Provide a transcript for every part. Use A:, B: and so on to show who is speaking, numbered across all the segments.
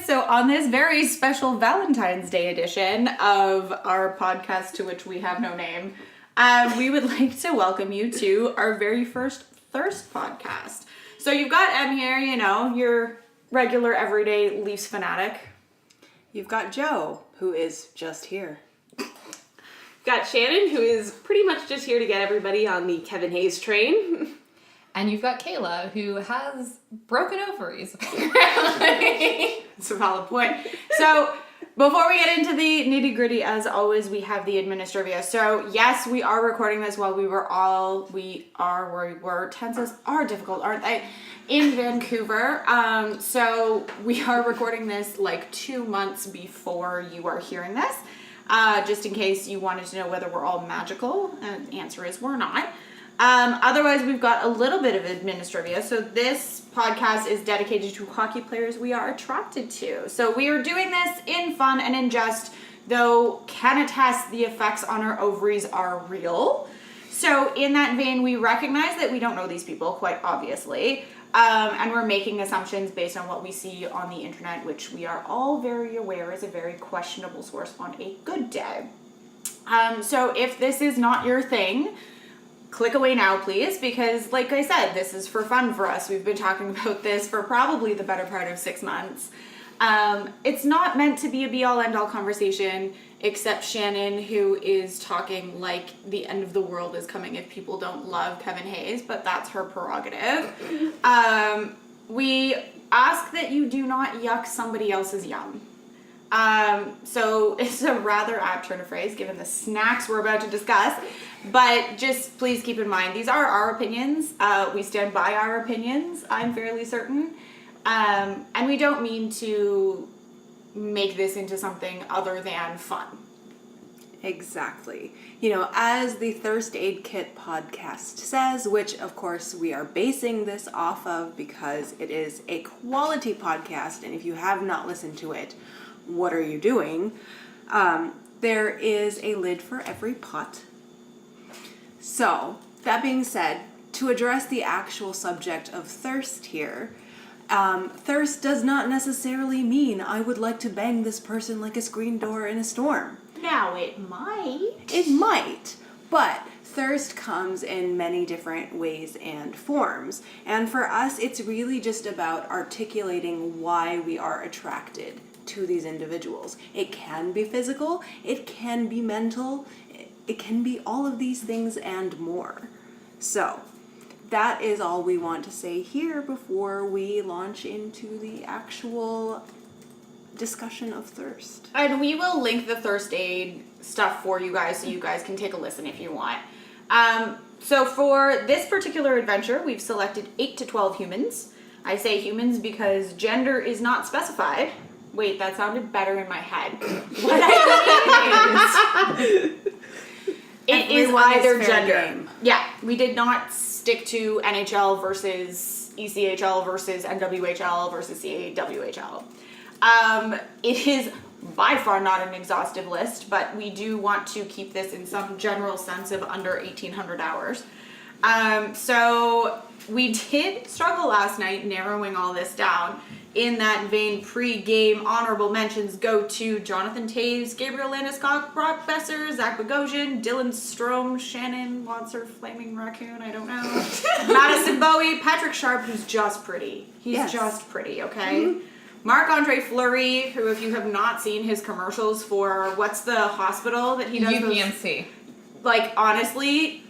A: So on this very special Valentine's Day edition of our podcast, to which we have no name, we would like to welcome you to our very first Thirst podcast. So you've got Em here, you know, your regular everyday Leafs fanatic.
B: You've got Joe, who is just here.
C: Got Shannon, who is pretty much just here to get everybody on the Kevin Hayes train.
D: And you've got Kayla, who has broken ovaries, apparently.
A: That's a valid point. So, before we get into the nitty-gritty, as always, we have the administrivia. So, yes, we are recording this while we were. Tenses are difficult, aren't they? In Vancouver. So, we are recording this like 2 months before you are hearing this. Just in case you wanted to know whether we're all magical. And the answer is we're not. Otherwise, we've got a little bit of administrivia. So this podcast is dedicated to hockey players we are attracted to. So we are doing this in fun and in jest, though can attest the effects on our ovaries are real. So in that vein, we recognize that we don't know these people, quite obviously. And we're making assumptions based on what we see on the internet, which we are all very aware is a very questionable source on a good day. So if this is not your thing, click away now, please, because like I said, this is for fun for us. We've been talking about this for probably the better part of 6 months. It's not meant to be a be-all, end-all conversation, except Shannon, who is talking like the end of the world is coming if people don't love Kevin Hayes, but that's her prerogative. We ask that you do not yuck somebody else's yum. So it's a rather apt turn of phrase given the snacks we're about to discuss, but just please keep in mind, these are our opinions. We stand by our opinions, I'm fairly certain. And we don't mean to make this into something other than fun.
B: Exactly. You know, as the Thirst Aid Kit podcast says, which of course we are basing this off of because it is a quality podcast, and if you have not listened to it, what are you doing? There is a lid for every pot. So, that being said, to address the actual subject of thirst here, thirst does not necessarily mean I would like to bang this person like a screen door in a storm.
A: Now it might.
B: It might, but thirst comes in many different ways and forms. And for us, it's really just about articulating why we are attracted to these individuals. It can be physical, it can be mental, it can be all of these things and more. So, that is all we want to say here before we launch into the actual discussion of thirst.
A: And we will link the Thirst Aid stuff for you guys so you guys can take a listen if you want. So for this particular adventure, we've selected 8 to 12 humans. I say humans because gender is not specified. Wait, that sounded better in my head. What I mean is, it is either gender. Game. Yeah, we did not stick to NHL versus ECHL versus NWHL versus CAWHL. It is by far not an exhaustive list, but we do want to keep this in some general sense of under 1,800 hours. So we did struggle last night narrowing all this down. In that vein, pre-game honorable mentions go to Jonathan Toews, Gabriel Landeskog, Brock Besser, Zach Bogosian, Dylan Strome, Shannon Watser, Flaming Raccoon, I don't know, Madison Bowie, Patrick Sharp, who's just pretty. He's just pretty, okay? Mm-hmm. Marc-Andre Fleury, who if you have not seen his commercials for, what's the hospital that he does?
D: UPMC.
A: Like, honestly,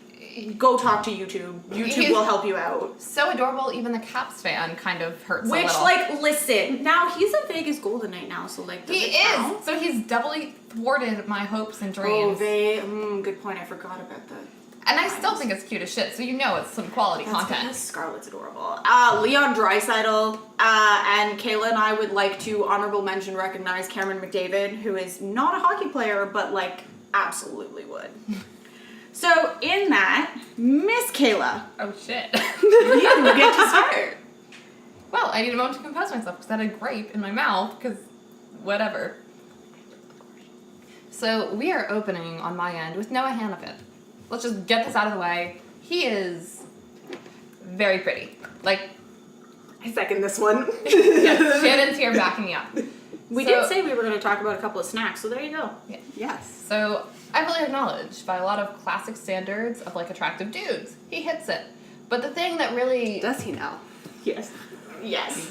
A: go talk to YouTube. YouTube will help you out.
D: So adorable, even the Caps fan kind of hurts a little.
A: Which, like, listen, now he's a Vegas Golden Knight now, so, like, does
D: he
A: it count?
D: is! So he's doubly thwarted my hopes and dreams.
A: Oh, good point, I forgot about that.
D: And I still think it's cute as shit, so you know it's some quality content.
A: Because Scarlett's adorable. Leon Draisaitl, and Kayla and I would like to honorable mention recognize Cameron McDavid, who is not a hockey player, but, like, absolutely would. So, in that, Miss Kayla.
D: Oh, shit.
A: You get to start.
D: Well, I need a moment to compose myself because I had a grape in my mouth, because whatever. So, we are opening on my end with Noah Hannafin. Let's just get this out of the way. He is very pretty. Like,
C: I second this one.
D: yes, Shannon's here backing me up.
A: We did say we were going to talk about a couple of snacks, so there you go.
D: Yeah.
B: Yes.
D: So I fully acknowledge, by a lot of classic standards of like attractive dudes, he hits it. But the thing that really
B: Does he now?
C: Yes.
A: Yes.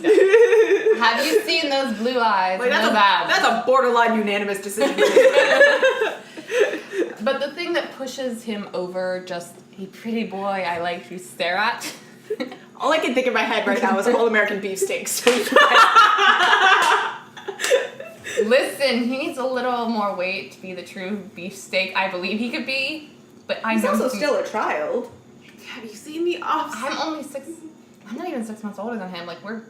D: have you seen those blue eyes?
A: Like,
D: and those abs?
A: that's a borderline unanimous decision.
D: But the thing that pushes him over just a pretty boy I like to stare at.
A: All I can think in my head right now is all-American beefsteaks.
D: Listen, he needs a little more weight to be the true beefsteak I believe he could be. But I
A: He's
D: know
A: also still a child.
C: Have you seen the off?
D: I'm not even 6 months older than him. Like, we're...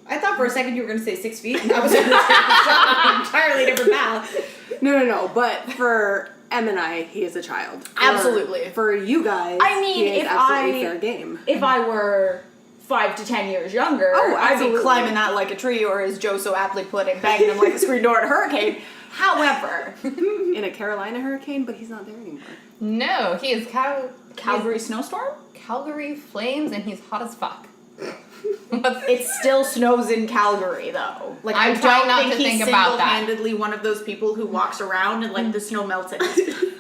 A: I thought for a second you were going to say 6 feet, and I was going to say entirely different path.
B: No. But for Em and I, he is a child.
A: Absolutely.
B: For you guys,
A: I mean,
B: he is
A: if
B: absolutely fair game.
A: If I were 5 to 10 years younger,
B: Oh,
A: I'd be
B: absolutely.
A: climbing that like a tree, or as Joe so aptly put it, banging him like a screen door at a hurricane. However,
B: In a Carolina hurricane, but he's not there anymore.
D: No, he is
A: Calgary snowstorm?
D: Calgary flames, and he's hot as fuck.
A: It still snows in Calgary, though. Like,
D: I'm
A: I
D: trying
A: don't
D: not
A: think
D: to
A: he's
D: think about that.
A: single-handedly one of those people who walks around and like the snow melts at his feet.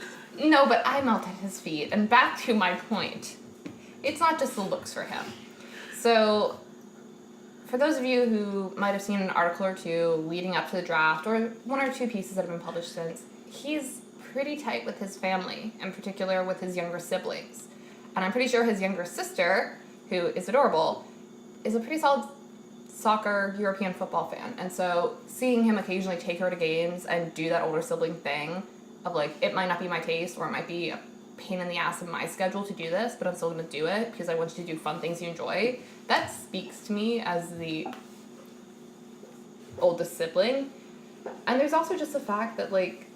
D: No, but I melt at his feet. And back to my point, it's not just the looks for him. So, for those of you who might have seen an article or two leading up to the draft, or 1 or 2 pieces that have been published since, he's pretty tight with his family, in particular with his younger siblings. And I'm pretty sure his younger sister, who is adorable, is a pretty solid soccer European football fan. And so seeing him occasionally take her to games and do that older sibling thing of like, it might not be my taste, or it might be a pain in the ass of my schedule to do this, but I'm still going to do it because I want you to do fun things you enjoy. That speaks to me as the oldest sibling. And there's also just the fact that like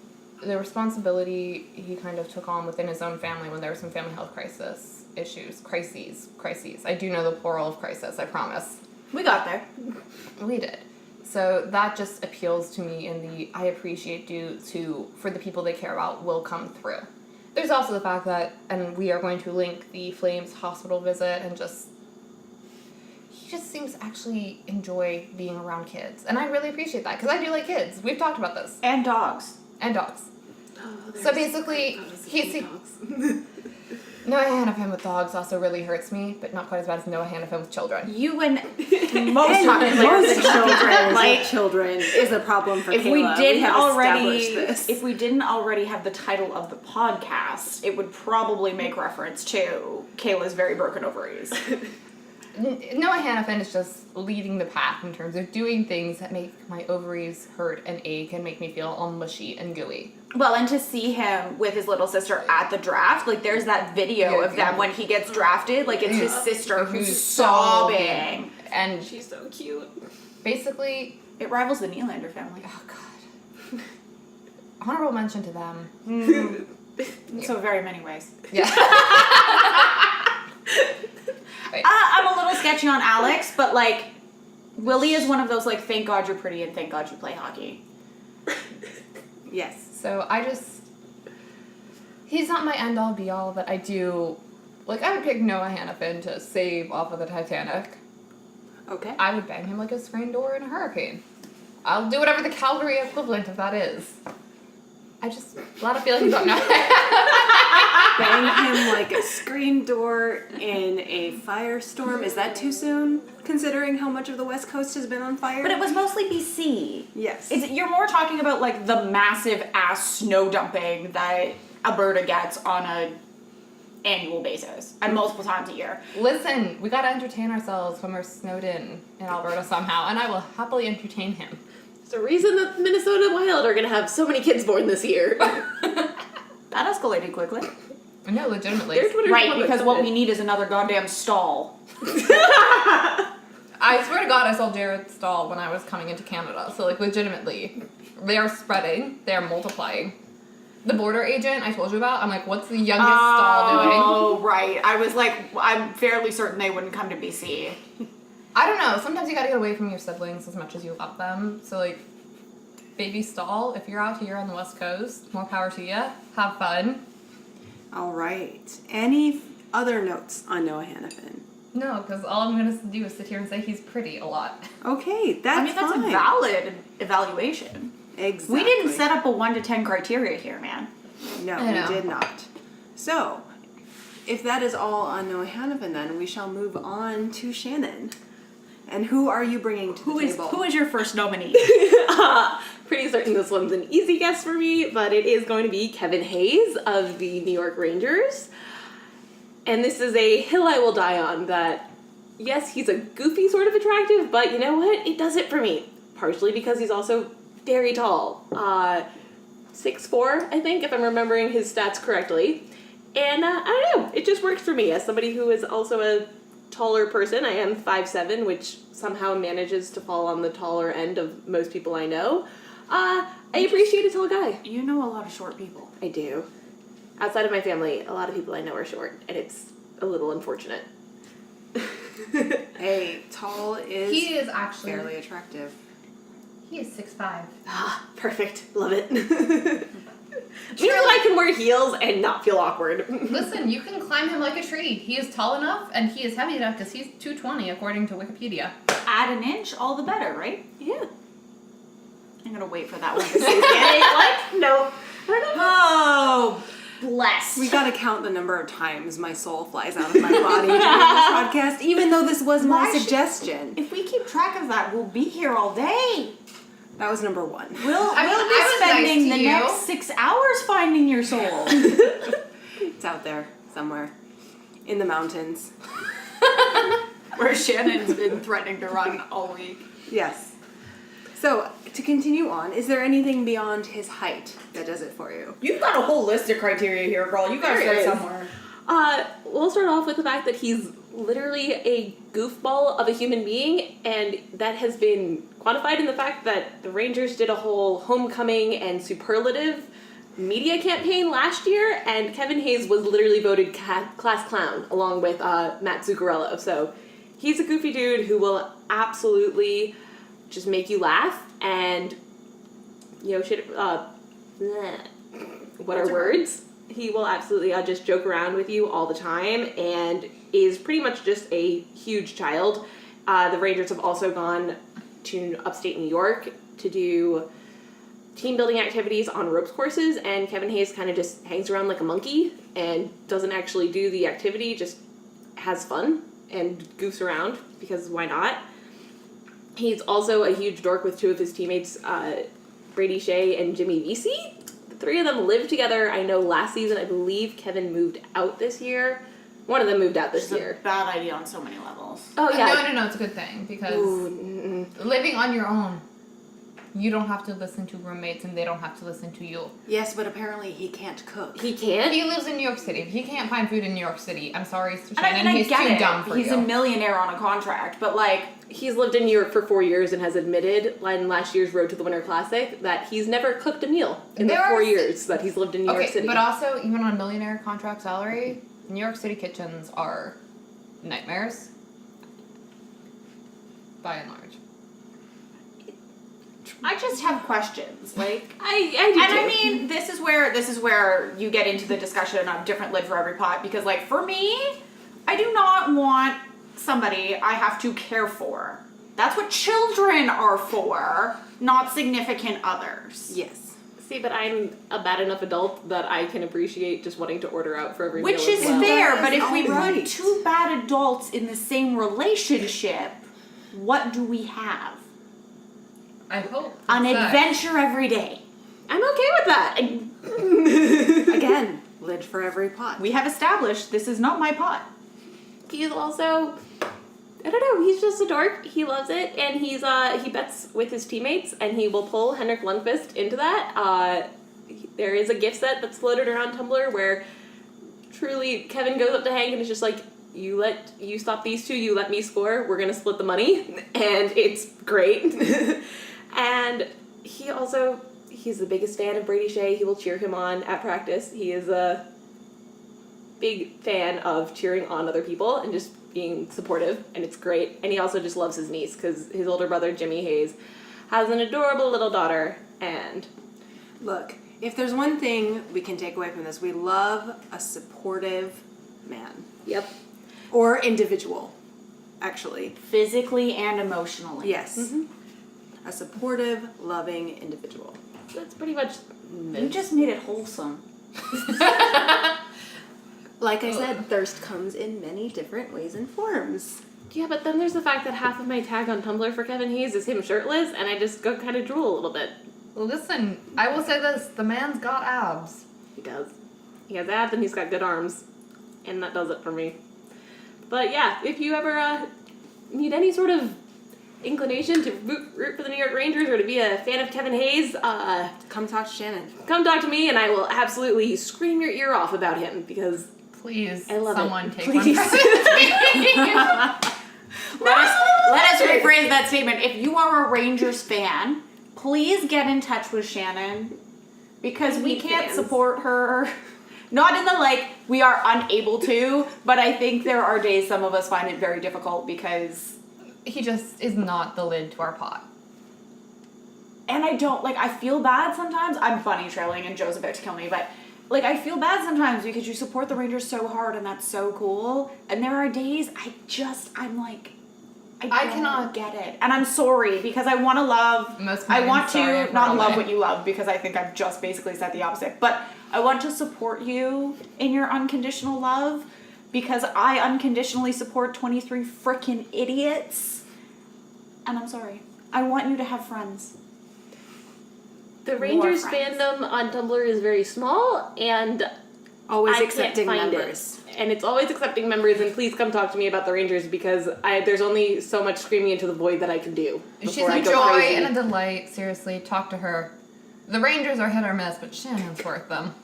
D: the responsibility he kind of took on within his own family when there were some family health crises. I do know the plural of crisis, I promise.
A: We got there.
D: We did. So that just appeals to me in the I appreciate you to, for the people they care about, will come through. There's also the fact that, and we are going to link the Flames hospital visit, and just, he just seems to actually enjoy being around kids. And I really appreciate that, because I do like kids. We've talked about this.
A: And dogs.
D: And dogs.
C: Oh,
D: So basically, he's... Noah Hannafin with dogs also really hurts me, but not quite as bad as Noah Hannafin with children.
A: You and most hockey players and children, like,
B: children is a problem for
A: if
B: Kayla.
A: we didn't
B: have
A: already,
B: established this.
A: if we didn't already have the title of the podcast, it would probably make reference to Kayla's very broken ovaries.
D: Noah Hannafin is just leading the pack in terms of doing things that make my ovaries hurt and ache and make me feel all mushy and gooey.
A: Well, and to see him with his little sister at the draft, like there's that video of them when he gets drafted, like it's his sister who's sobbing.
D: And
C: she's so cute.
D: basically,
A: It rivals the Nylander family.
D: oh god. Honorable mention to them.
A: In so very many ways.
D: Yeah.
A: I'm a little sketchy on Alex, but like, Willie is one of those like, thank God you're pretty and thank God you play hockey.
B: Yes.
D: So he's not my end all be all, but I do, like, I would pick Noah Hannafin to save off of the Titanic.
B: Okay.
D: I would bang him like a screen door in a hurricane. I'll do whatever the Calgary equivalent of that is. I just, a lot of feelings about Noah.
B: Bang him like a screen door in a firestorm. Is that too soon, considering how much of the West Coast has been on fire?
A: But it was mostly BC.
B: Yes.
A: You're more talking about like the massive ass snow dumping that Alberta gets on a annual basis and multiple times a year.
D: Listen, we gotta entertain ourselves when we're snowed in Alberta somehow, and I will happily entertain him.
C: There's a reason that Minnesota Wild are gonna have so many kids born this year.
A: That escalated quickly.
D: No, legitimately.
C: Their Twitter's
A: Right,
C: one
A: because
C: that's
A: what
C: it.
A: we need is another goddamn stall.
D: I swear to God, I saw Jared Stahl when I was coming into Canada. So, like, legitimately, they are spreading. They are multiplying. The border agent I told you about, I'm like, what's the youngest Stahl doing?
A: Oh, right. I was like, I'm fairly certain they wouldn't come to BC.
D: I don't know. Sometimes you gotta get away from your siblings as much as you love them. So, like, baby Stahl, if you're out here on the West Coast, more power to you. Have fun.
B: All right. Any other notes on Noah Hannafin?
D: No, because all I'm going to do is sit here and say he's pretty a lot.
B: Okay, that's
A: I mean, that's
B: fine.
A: a valid evaluation.
B: Exactly.
A: We didn't set up a 1 to 10 criteria here, man.
B: No,
D: I know.
B: we did not. So, if that is all on Noah Hannafin, then we shall move on to Shannon. And who are you bringing to the table?
A: Who is your first nominee?
C: Pretty certain this one's an easy guess for me, but it is going to be Kevin Hayes of the New York Rangers. And this is a hill I will die on that, yes, he's a goofy sort of attractive, but you know what? It does it for me. Partially because he's also very tall. 6'4", I think, if I'm remembering his stats correctly. And I don't know, it just works for me. As somebody who is also a taller person, I am 5'7", which somehow manages to fall on the taller end of most people I know. I appreciate a tall guy.
A: You know a lot of short people.
C: I do. Outside of my family, a lot of people I know are short, and it's a little unfortunate.
B: Hey, tall is
D: He is actually...
B: fairly attractive.
D: He is 6'5".
C: Ah, perfect. Love it. Means that I can wear heels and not feel awkward.
D: Listen, you can climb him like a tree. He is tall enough, and he is heavy enough because he's 220 according to Wikipedia.
A: Add an inch, all the better, right?
C: Yeah.
A: I'm gonna wait for that one to see it.
C: What? No.
A: Oh, bless.
B: We gotta count the number of times my soul flies out of my body during this podcast, even though this was my
A: Why should-
B: suggestion.
A: If we keep track of that, we'll be here all day.
B: That was number 1.
A: We'll
D: I
A: be
D: was
A: spending
D: nice
A: the
D: to you.
A: next 6 hours finding your soul.
B: It's out there somewhere in the mountains.
A: Where Shannon's been threatening to run all week.
B: Yes. So, to continue on, is there anything beyond his height that does it for you?
A: You've got a whole list of criteria here, girl. You gotta
C: There it
A: start
C: is.
A: somewhere.
C: We'll start off with the fact that he's literally a goofball of a human being, and that has been quantified in the fact that the Rangers did a whole homecoming and superlative media campaign last year, and Kevin Hayes was literally voted class clown along with Matt Zuccarello. So he's a goofy dude who will absolutely just make you laugh, and you know, what are words? He will absolutely just joke around with you all the time, and is pretty much just a huge child. The Rangers have also gone to upstate New York to do team building activities on ropes courses, and Kevin Hayes kind of just hangs around like a monkey and doesn't actually do the activity, just has fun and goofs around, because why not? He's also a huge dork with 2 of his teammates, Brady Shea and Jimmy Vesey. The 3 of them live together. I know last season, I believe Kevin moved out this year. One of them moved out this
A: It's
C: year.
A: a bad idea on so many levels.
C: Oh, yeah.
D: No, it's a good thing because
C: Ooh,
D: living on your own, you don't have to listen to roommates and they don't have to listen to you.
B: Yes, but apparently he can't cook.
C: he can't?
D: He lives in New York City. If he can't find food in New York City, I'm sorry,
A: And I
D: Shannon,
A: mean, I
D: he's
A: get
D: too
A: it.
D: dumb for
A: He's
D: you.
A: a millionaire on a contract, but like,
C: He's lived in New York for 4 years and has admitted in last year's Road to the Winter Classic that he's never cooked a meal in the
D: There are
C: 4
D: si-
C: years that he's lived in New York City.
D: But also, even on a millionaire contract salary, New York City kitchens are nightmares. By and large.
A: I just have questions. Like,
C: I do
A: and
C: too.
A: I mean, this is where you get into the discussion of different lid for every pot, because like for me, I do not want somebody I have to care for. That's what children are for, not significant others.
B: Yes.
C: See, but I'm a bad enough adult that I can appreciate just wanting to order out for every
A: Which
C: meal
A: is
C: as well.
A: fair,
B: That
A: but
B: is
A: if we
B: alright.
A: put 2 bad adults in the same relationship, what do we have?
D: I hope.
A: An
D: it's that.
A: adventure every day.
C: I'm okay with that.
B: Again, lid for every pot.
A: We have established this is not my pot.
C: He's also, I don't know, he's just a dork. He loves it, and he bets with his teammates, and he will pull Henrik Lundqvist into that. There is a gift set that's floated around Tumblr where truly Kevin goes up to Hank and is just like, you stop these 2, you let me score, we're gonna split the money, and it's great. And he's the biggest fan of Brady Shea. He will cheer him on at practice. He is a big fan of cheering on other people and just being supportive, and it's great. And he also just loves his niece because his older brother, Jimmy Hayes, has an adorable little daughter, and
B: Look, if there's one thing we can take away from this, we love a supportive man.
C: yep.
B: Or individual. actually.
A: Physically and emotionally.
B: Yes. A supportive, loving individual.
C: That's pretty much.
A: You just made it wholesome.
B: Like I said, thirst comes in many different ways and forms.
C: Yeah, but then there's the fact that half of my tag on Tumblr for Kevin Hayes is him shirtless, and I just go kind of drool a little bit.
D: Listen, I will say this: the man's got abs.
C: He does. He has abs and he's got good arms, and that does it for me. But yeah, if you ever need any sort of inclination to root for the New York Rangers or to be a fan of Kevin Hayes,
B: Come talk to Shannon.
C: come talk to me, and I will absolutely scream your ear off about him because
D: Please,
C: I love
D: someone
C: it.
D: take
C: Please.
D: one from me.
A: Let us rephrase that statement. If you are a Rangers fan, please get in touch with Shannon because we
C: need
A: can't
C: fans.
A: support her. Not in the we are unable to, but I think there are days some of us find it very difficult because.
D: He just is not the lid to our pot.
A: And I don't, I feel bad sometimes. I'm bunny trailing and Joe's about to kill me, but, I feel bad sometimes because you support the Rangers so hard and that's so cool. And there are days I cannot get it. And I'm sorry because I want to love,
D: Most
A: I
D: men,
A: want
D: sorry,
A: to not
D: we're
A: love
D: all
A: what you love because I think I've just basically said the opposite. But I want to support you in your unconditional love because I unconditionally support 23 frickin' idiots. And I'm sorry. I want you to have friends.
C: the Rangers
A: friends.
C: fandom on Tumblr is very small, and
B: Always
C: I
B: accepting
C: can't find
B: members.
C: it. And it's always accepting members, and please come talk to me about the Rangers because there's only so much screaming into the void that I can do.
D: She's
C: before I
D: a
C: go
D: joy
C: crazy.
D: and a delight. Seriously, talk to her. The Rangers are hit or miss, but Shannon's worth them.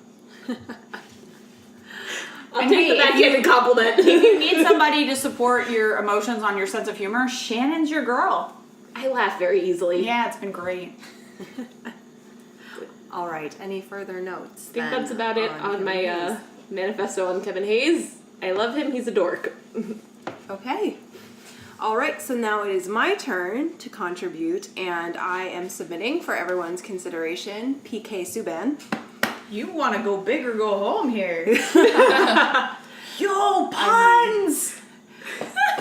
C: I'll
A: And
C: take
A: hey,
C: the
A: if
C: backhanded compliment.
A: If you need somebody to support your emotions on your sense of humor, Shannon's your girl.
C: I laugh very easily.
A: Yeah, it's been great.
B: All right. Any further notes?
C: I think that's about it on
B: Kevin
C: my
B: Hayes?
C: manifesto on Kevin Hayes. I love him. He's a dork.
B: Okay. All right, so now it is my turn to contribute, and I am submitting for everyone's consideration PK Subban.
A: You want to go big or go home here. Yo, puns!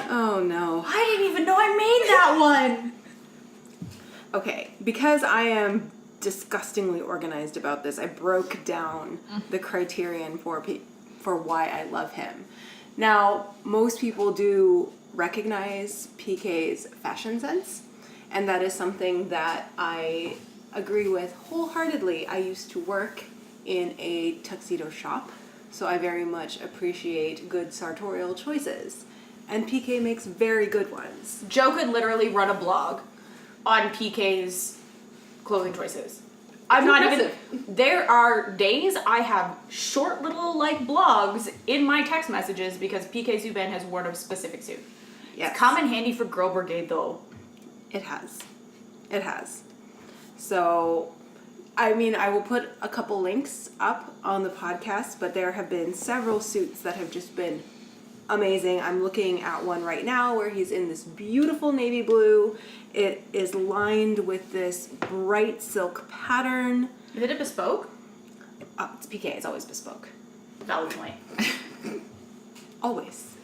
B: Oh no.
A: I didn't even know I made that one.
B: Okay, because I am disgustingly organized about this, I broke down the criterion for why I love him. Now, most people do recognize PK's fashion sense, and that is something that I agree with wholeheartedly. I used to work in a tuxedo shop, so I very much appreciate good sartorial choices, and PK makes very good ones.
A: Joe could literally run a blog on PK's clothing choices. I'm not even. There are days I have short little blogs in my text messages because PK Subban has worn a specific suit.
B: Yes.
A: It's come in handy for Girl Brigade though.
B: It has. It has. So, I mean, I will put a couple links up on the podcast, but there have been several suits that have just been amazing. I'm looking at one right now where he's in this beautiful navy blue. It is lined with this bright silk pattern.
A: Is it a bespoke?
B: It's PK, it's always bespoke.
A: Valid point.
B: Always.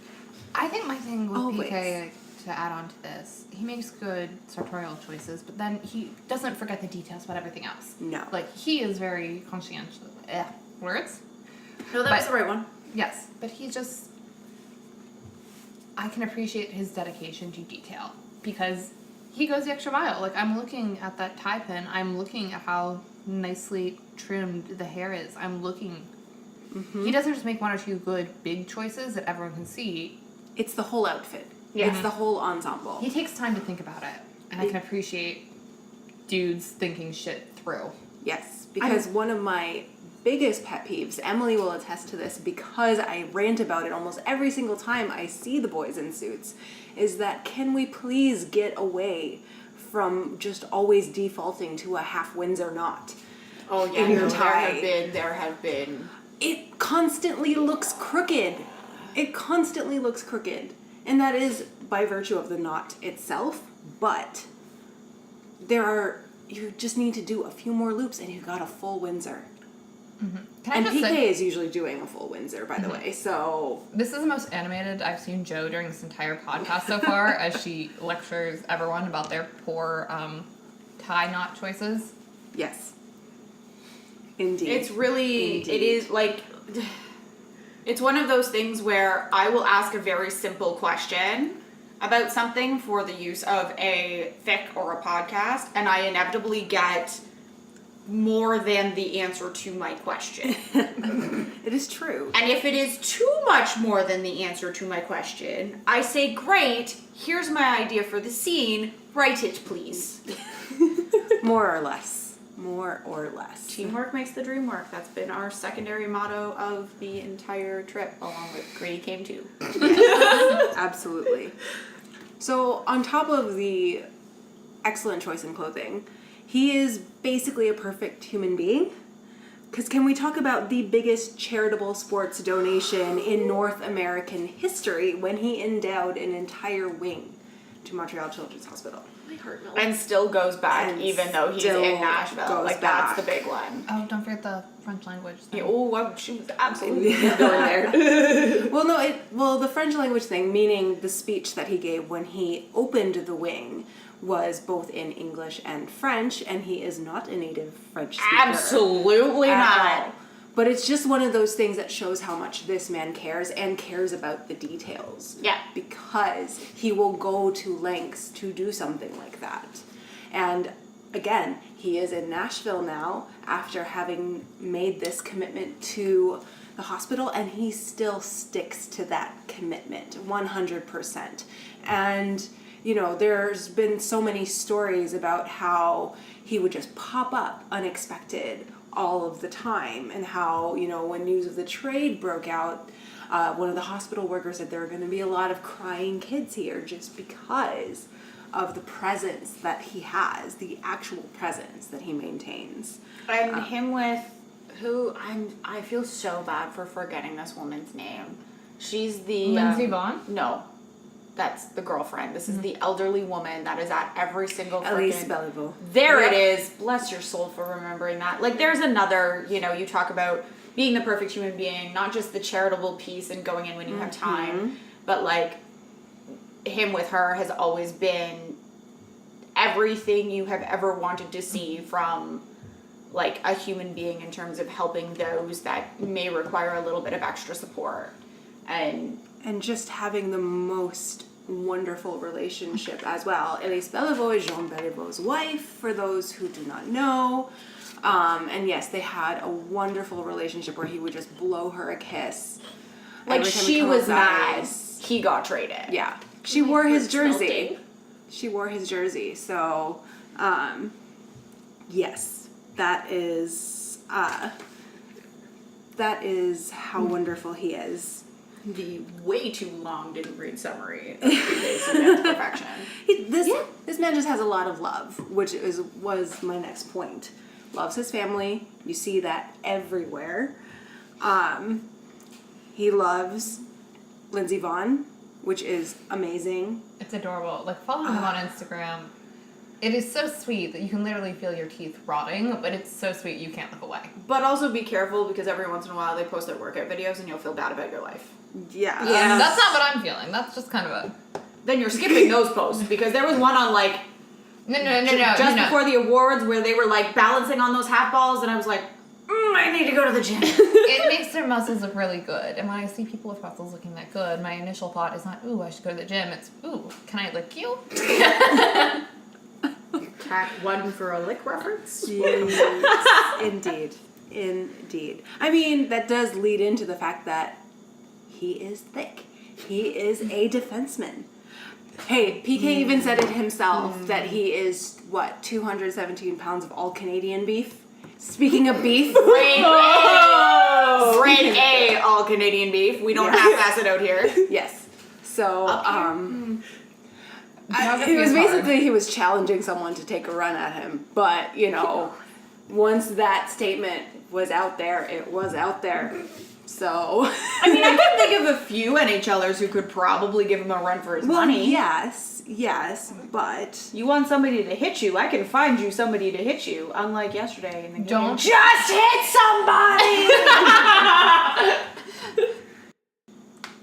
D: I think my thing with
B: Always.
D: PK, to add on to this, he makes good sartorial choices, but then he doesn't forget the details about everything else.
B: No.
D: He is very conscientious. Words?
A: No, that was the right one.
D: Yes, but he just... I can appreciate his dedication to detail because he goes the extra mile. I'm looking at that tie pin. I'm looking at how nicely trimmed the hair is. I'm looking... Mm-hmm. He doesn't just make one or two good big choices that everyone can see.
B: It's the whole outfit.
A: Yeah.
B: It's the whole ensemble.
D: He takes time to think about it, and I can appreciate dudes thinking shit through.
B: Yes, because one of my biggest pet peeves, Emily will attest to this because I rant about it almost every single time I see the boys in suits, is that can we please get away from just always defaulting to a half Windsor knot?
A: Oh yeah,
B: In your
A: no,
B: tie.
A: there have been.
B: It constantly looks crooked. It constantly looks crooked. And that is by virtue of the knot itself, but you just need to do a few more loops and you've got a full Windsor.
D: Can I
B: And
D: just
B: PK
D: say,
B: is usually doing a full Windsor, by the way, so...
D: this is the most animated I've seen Jo during this entire podcast so far, as she lectures everyone about their poor tie knot choices.
B: Yes. Indeed.
A: It's really,
B: Indeed.
A: it is like, it's one of those things where I will ask a very simple question about something for the use of a fic or a podcast, and I inevitably get more than the answer to my question.
B: It is true.
A: And if it is too much more than the answer to my question, I say, great, here's my idea for the scene, write it, please.
B: More or less. More or less.
A: Teamwork makes the dream work. That's been our secondary motto of the entire trip, along with Gritty Came Too.
B: Absolutely. So, on top of the excellent choice in clothing, he is basically a perfect human being. Because can we talk about the biggest charitable sports donation in North American history when he endowed an entire wing to Montreal Children's Hospital?
C: My heart melts.
A: And still goes back,
B: And
A: even though he's
B: still
A: in Nashville.
B: goes
A: Like,
B: back.
A: that's the big one.
D: Oh, don't forget the French language thing.
A: Yeah, oh, well, she was absolutely
B: Yeah.
A: going there.
B: Well, the French language thing, meaning the speech that he gave when he opened the wing, was both in English and French, and he is not a native French speaker.
A: Absolutely
B: at
A: not.
B: all. But it's just one of those things that shows how much this man cares and cares about the details.
A: Yeah.
B: Because he will go to lengths to do something like that. And again, he is in Nashville now after having made this commitment to the hospital, and he still sticks to that commitment 100%. And you know, there's been so many stories about how he would just pop up unexpected all of the time, and how, you know, when news of the trade broke out, one of the hospital workers said there were going to be a lot of crying kids here just because of the presence that he has, the actual presence that he maintains.
A: And him with who I feel so bad for forgetting this woman's name. She's the
D: Lindsey Vonn?
A: No. That's the girlfriend. This is the elderly woman that is at every single
B: Elise
A: freaking...
B: Belleville.
A: There
B: Yep.
A: it is. Bless your soul for remembering that. Like, there's another, you know, you talk about being the perfect human being, not just the charitable piece and going in when you have time, but like, him with her has always been everything you have ever wanted to see from like a human being in terms of helping those that may require a little bit of extra support. And
B: just having the most wonderful relationship as well. Elise Belleville is Jean Belleville's wife, for those who do not know. And yes, they had a wonderful relationship where he would just blow her a kiss.
A: like,
B: every time
A: she
B: he come
A: was
B: outside.
A: mad he got traded.
B: Yeah. She wore his jersey.
C: Melting.
B: She wore his jersey. So, yes, that is how wonderful he is.
A: The way too long didn't read summary of 2 days to get to perfection.
B: This man just has a lot of love, which was my next point. Loves his family. You see that everywhere. He loves Lindsey Vonn, which is amazing.
D: It's adorable. Like, follow him on Instagram. It is so sweet that you can literally feel your teeth rotting, but it's so sweet you can't look away.
A: But also be careful, because every once in a while they post their workout videos and you'll feel bad about your life.
B: Yeah.
C: Yeah.
D: That's not what I'm feeling. That's just kind of a...
A: Then you're skipping those posts, because there was one on like
D: No.
A: just before the awards where they were like balancing on those half balls, and I was like, I need to go to the gym.
D: It makes their muscles look really good. And when I see people with muscles looking that good, my initial thought is not, ooh, I should go to the gym. It's, ooh, can I lick you?
A: Track 1 for a lick reference.
B: Yes, indeed. I mean, that does lead into the fact that he is thick. He is a defenseman. Hey, PK even said it himself that he is, 217 pounds of all Canadian beef? Speaking of beef.
A: Grade A. Grade A, all Canadian beef. We don't half-ass it out here.
B: Yes. So,
D: Geography
B: it was
D: is hard.
B: basically he was challenging someone to take a run at him. But, you know, once that statement was out there, it was out there. So,
A: I mean, I can think of a few NHLers who could probably give him a run for his money.
B: yes, but
A: You want somebody to hit you, I can find you somebody to hit you. Unlike yesterday in the game.
D: Don't-
A: just hit somebody!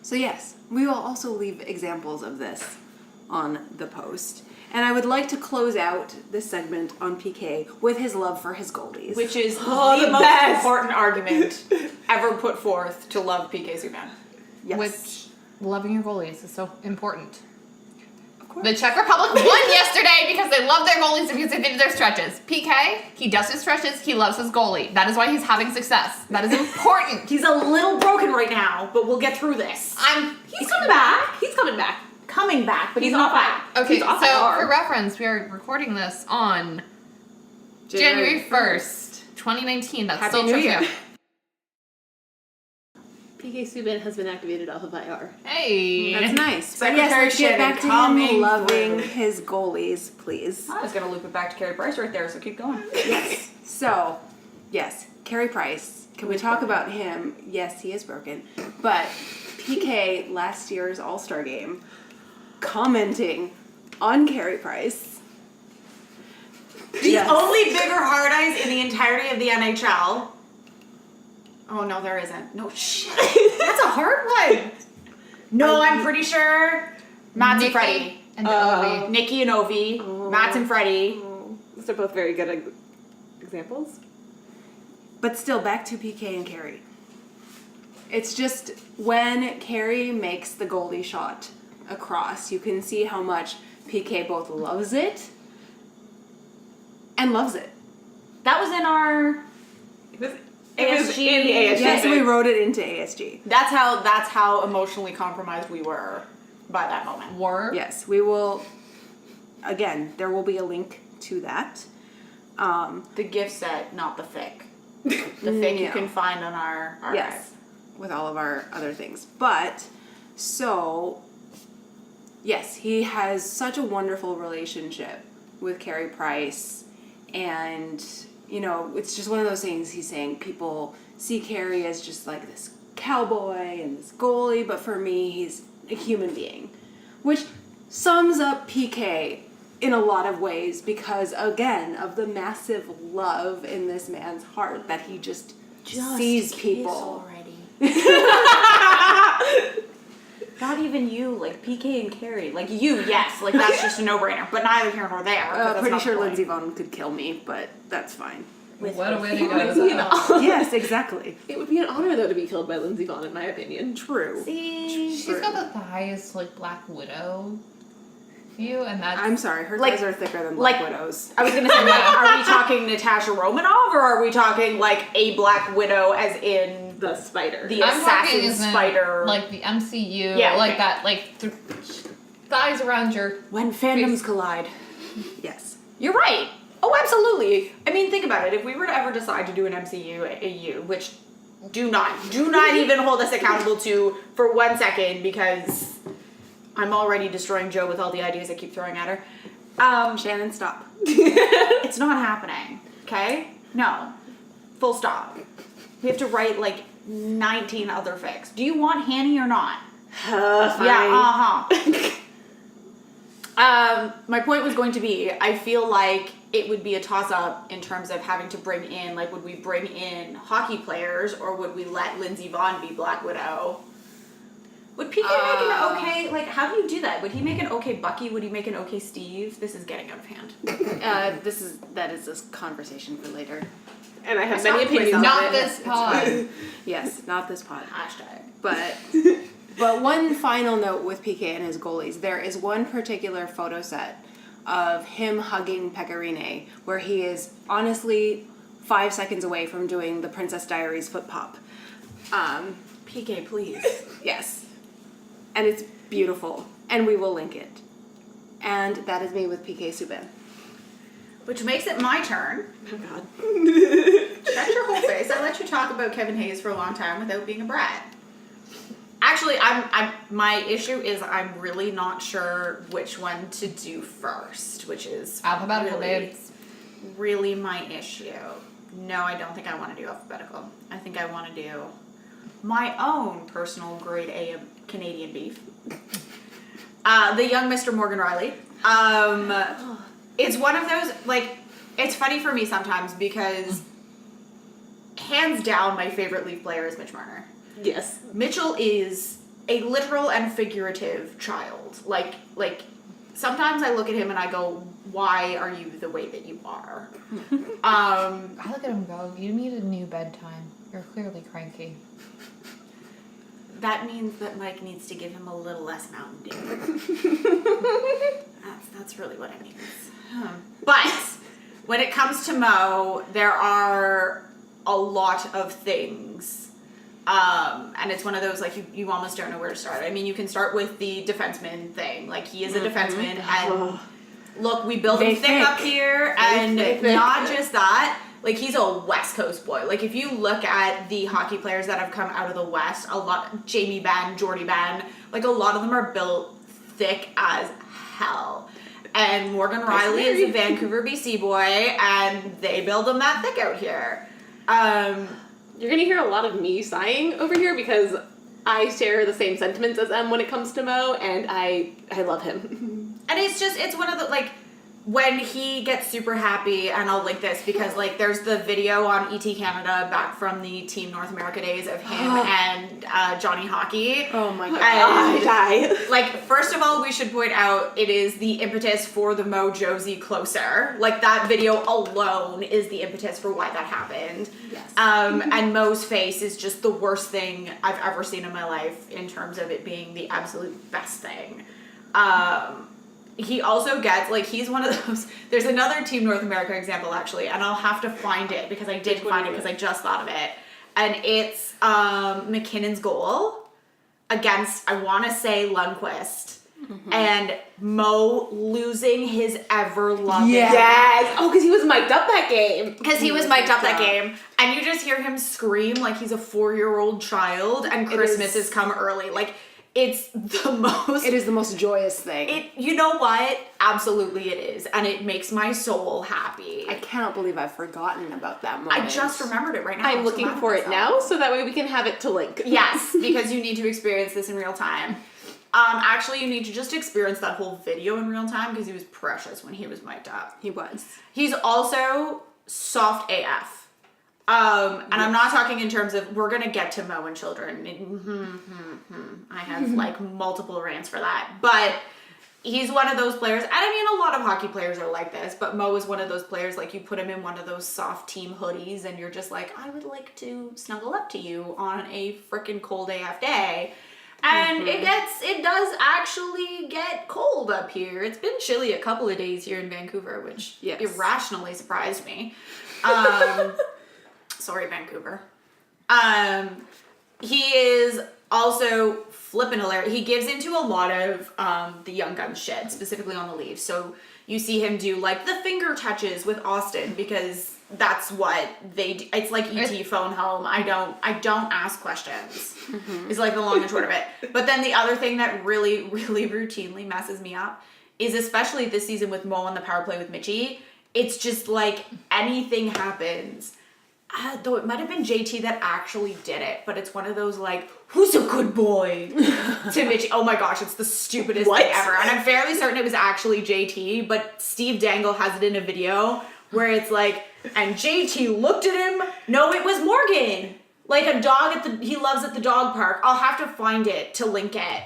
B: So yes, we will also leave examples of this on the post. And I would like to close out this segment on PK with his love for his goalies.
A: Which is
C: the
A: the most
C: best.
A: important argument ever put forth to love PK Subban.
B: yes.
D: Which loving your goalies is so important.
B: Of course.
D: The Czech Republic won yesterday because they love their goalies because they did their stretches. PK, he does his stretches, he loves his goalie. That is why he's having success. That is important.
A: He's a little broken right now, but we'll get through this.
C: He's coming back. He's coming back.
A: Coming back, but he's
C: He's
A: not
C: off
A: back.
D: Okay,
C: He's off
D: so
C: IR.
D: for reference, we are recording this on January 1st, 2019. That's
A: Happy
D: still
A: New
D: trivia.
A: Year.
C: PK Subban has been activated off of IR.
D: Hey.
B: That's nice. But
A: Secretary
B: yes, let's get
A: Shannon
B: back to
A: coming
B: him loving
A: through.
B: his goalies, please.
A: I was going to loop it back to Carey Price right there, so keep going.
B: Yes. So, yes, Carey Price. Can we talk about him? Yes, he is broken. But PK last year's All-Star game commenting on Carey Price.
A: The only bigger hard eyes in the entirety of the NHL. Oh, no, there isn't. No, shit. That's a hard one. No, I'm pretty sure Matt's and Freddie.
D: And Ovi.
A: Nikki and Ovi. Matt's and Freddie.
C: Those are both very good examples.
B: But still, back to PK and Carey. It's just when Carey makes the goalie shot across, you can see how much PK both loves it and loves it.
A: That was in our
C: It was
A: ASG.
C: in the ASG.
B: Yes, we wrote it into ASG.
A: That's how emotionally compromised we were by that moment.
D: War.
B: Yes, we will. Again, there will be a link to that.
A: The gift set, not the fic. The fic you
B: No.
A: can find on our archive.
B: Yes, with all of our other things. But, so, yes, he has such a wonderful relationship with Carey Price. And, you know, it's just one of those things he's saying people see Carey as just like this cowboy and this goalie, but for me, he's a human being. Which sums up PK in a lot of ways because, again, of the massive love in this man's heart that he just sees people.
A: already. Not even you, like PK and Carey. Like you, yes, like that's just a no-brainer. But neither here nor there. 'cause that's
B: Pretty
A: not
B: sure
A: the point.
B: Lindsey Vonn could kill me, but that's fine.
D: What a way to
C: It would be an
D: go.
C: honor.
B: Yes, exactly.
C: It would be an honor though to be killed by Lindsey Vonn, in my opinion.
B: True.
A: See,
D: She's got the thighs like Black Widow view, and that's
B: I'm sorry, her
A: Like-
B: thighs are thicker than Black
A: like-
B: Widow's.
A: I was gonna say, like, are we talking Natasha Romanoff or are we talking like a Black Widow, as in
C: The spider.
A: the
D: I'm talking
A: assassin
D: as in,
A: spider?
D: like the MCU,
A: Yeah,
D: like
A: okay.
D: that, like thighs around your.
A: when fandoms collide.
B: Yes.
A: You're right. Oh, absolutely. I mean, think about it. If we were to ever decide to do an MCU AU, which do not even hold us accountable to for 1 second, because I'm already destroying Jo with all the ideas I keep throwing at her.
B: Shannon, stop.
A: It's not happening. Okay? No. Full stop. We have to write like 19 other fics. Do you want Hanny or not?
C: Fine.
A: Yeah, my point was going to be, I feel like it would be a toss-up in terms of having to bring in, like, would we bring in hockey players or would we let Lindsey Vonn be Black Widow? Would PK make an okay, like, how do you do that? Would he make an okay Bucky? Would he make an okay Steve? This is getting out of hand.
B: That is this conversation for later.
C: And I have
B: I
C: many
B: stopped
C: opinions
B: myself.
C: on
D: Not
C: it.
D: this pod.
B: Yes, not this pod.
A: Hashtag.
B: But one final note with PK and his goalies. There is one particular photo set of him hugging Pecorine where he is honestly 5 seconds away from doing the Princess Diaries foot pop.
A: PK, please.
B: Yes. And it's beautiful. And we will link it. And that is me with PK Subban.
A: Which makes it my turn.
C: Oh god.
A: Shut your whole face. I let you talk about Kevin Hayes for a long time without being a brat. Actually, my issue is I'm really not sure which one to do first, which is
D: Alphabetical,
A: really,
D: babes.
A: really my issue. No, I don't think I want to do alphabetical. I think I want to do my own personal grade A of Canadian beef. The young Mr. Morgan Riley. It's one of those, like, it's funny for me sometimes because hands down my favorite Leaf player is Mitch Marner.
C: Yes.
A: Mitchell is a literal and figurative child. Like sometimes I look at him and I go, why are you the way that you are?
D: I look at him and go, you need a new bedtime. You're clearly cranky.
A: That means that Mike needs to give him a little less Mountain Dew. That's really what it means. But when it comes to Mo, there are a lot of things. And it's one of those, like, you almost don't know where to start. I mean, you can start with the defenseman thing. Like, he is a defenseman, and look, we build him thick up here, and not just that, like, he's a West Coast boy. Like, if you look at the hockey players that have come out of the West, a lot, Jamie Benn, Jordy Benn, like, a lot of them are built thick as hell. And Morgan Riley is a Vancouver, BC boy, and they build him that thick out here.
C: You're gonna hear a lot of me sighing over here because I share the same sentiments as Em when it comes to Mo, and I love him.
A: And it's one of the, like, when he gets super happy, and I'll link this because, like, there's the video on ET Canada back from the Team North America days of him and Johnny Hockey.
B: Oh my god.
C: I die.
A: Like, first of all, we should point out it is the impetus for the Mo Josie closer. Like, that video alone is the impetus for why that happened.
B: Yes.
A: And Mo's face is just the worst thing I've ever seen in my life in terms of it being the absolute best thing. He also gets, like, he's one of those, there's another Team North America example, actually, and I'll have to find it, because I did find it, because I just thought of it, and it's McKinnon's goal against, I want to say, Lundqvist, and Mo losing his ever-loving...
C: Yes! Oh, because he was mic'd up that game.
A: Because he was mic'd up that game, and you just hear him scream like he's a 4-year-old child, and Christmas has come early, like... It's the most...
B: It is the most joyous thing.
A: You know what? Absolutely it is. And it makes my soul happy.
B: I cannot believe I've forgotten about that moment.
A: I just remembered it right now.
C: I'm looking for it now, so that way we can have it to link.
A: Yes, because you need to experience this in real time. Actually, you need to just experience that whole video in real time, because he was precious when he was mic'd up.
B: He was.
A: He's also soft AF. And I'm not talking in terms of, we're gonna get to Mo and children. I have, like, multiple rants for that. But he's one of those players, and I mean, a lot of hockey players are like this, but Mo is one of those players, like, you put him in one of those soft team hoodies, and you're just like, I would like to snuggle up to you on a frickin' cold AF day. And it does actually get cold up here. It's been chilly a couple of days here in Vancouver, which irrationally surprised me. Sorry, Vancouver. He is also flippin' hilarious. He gives into a lot of the Young Guns shit, specifically on the Leafs. So you see him do, like, the finger touches with Austin, because that's what they do. It's like ET phone home. I don't ask questions. Is like the long and short of it. But then the other thing that really, really routinely messes me up is, especially this season with Mo on the power play with Mitchie, it's just like anything happens. Though it might have been JT that actually did it, but it's one of those, like, who's a good boy to Mitchie. Oh my gosh, it's the stupidest thing ever. And I'm fairly certain it was actually JT, but Steve Dangle has it in a video where it's like, and JT looked at him. No, it was Morgan. Like a dog he loves at the dog park. I'll have to find it to link it.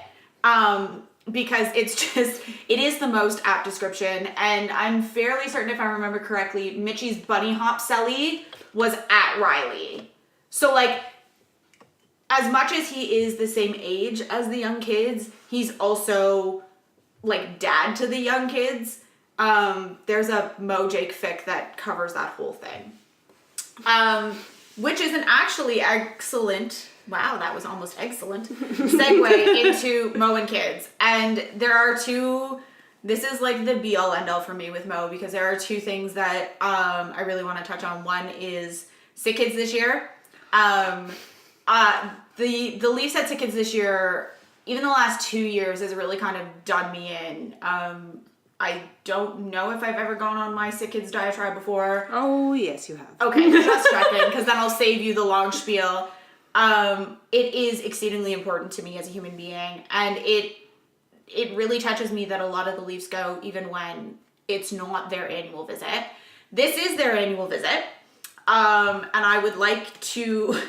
A: Because it is the most apt description. And I'm fairly certain, if I remember correctly, Mitchie's bunny hop celly was at Riley. So, like, as much as he is the same age as the young kids, he's also, like, dad to the young kids. There's a Mo Jake fic that covers that whole thing. Which is an actually excellent, wow, that was almost excellent, segue into Mo and kids. And there are two, this is like the be all end all for me with Mo, because there are two things that I really want to touch on. One is Sick Kids this year. The Leafs at Sick Kids this year, even the last 2 years, has really kind of done me in. I don't know if I've ever gone on my Sick Kids diatribe before.
B: Oh, yes, you have.
A: Okay, just checking, because then I'll save you the long spiel. it is exceedingly important to me as a human being, and it really touches me that a lot of the Leafs go even when it's not their annual visit. This is their annual visit. And I would like to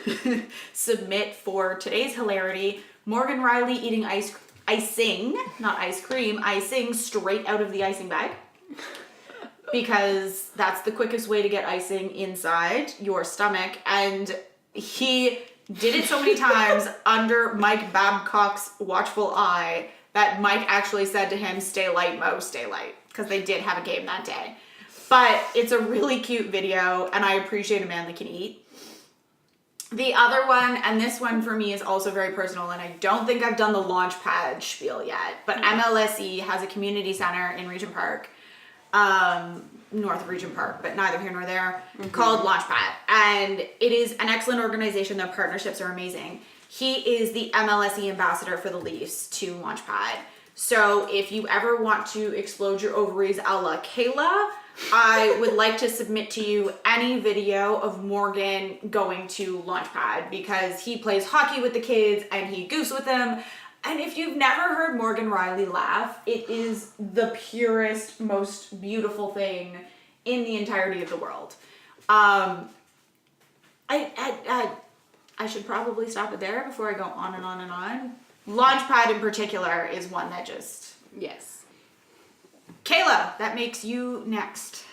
A: submit for today's hilarity, Morgan Riley eating icing, not ice cream, icing straight out of the icing bag. Because that's the quickest way to get icing inside your stomach. And he did it so many times under Mike Babcock's watchful eye that Mike actually said to him, "Stay light, Mo, stay light." Because they did have a game that day. But it's a really cute video, and I appreciate a man that can eat. The other one, and this one for me is also very personal, and I don't think I've done the Launchpad spiel yet, but MLSE has a community center in Regent Park, north of Regent Park, but neither here nor there, called Launchpad. And it is an excellent organization. Their partnerships are amazing. He is the MLSE ambassador for the Leafs to Launchpad. So if you ever want to explode your ovaries a la Kayla, I would like to submit to you any video of Morgan going to Launchpad, because he plays hockey with the kids and he goofs with them. And if you've never heard Morgan Riley laugh, it is the purest, most beautiful thing in the entirety of the world. I should probably stop it there before I go on and on and on. Launchpad in particular is one that just...
C: Yes.
A: Kayla, that makes you next.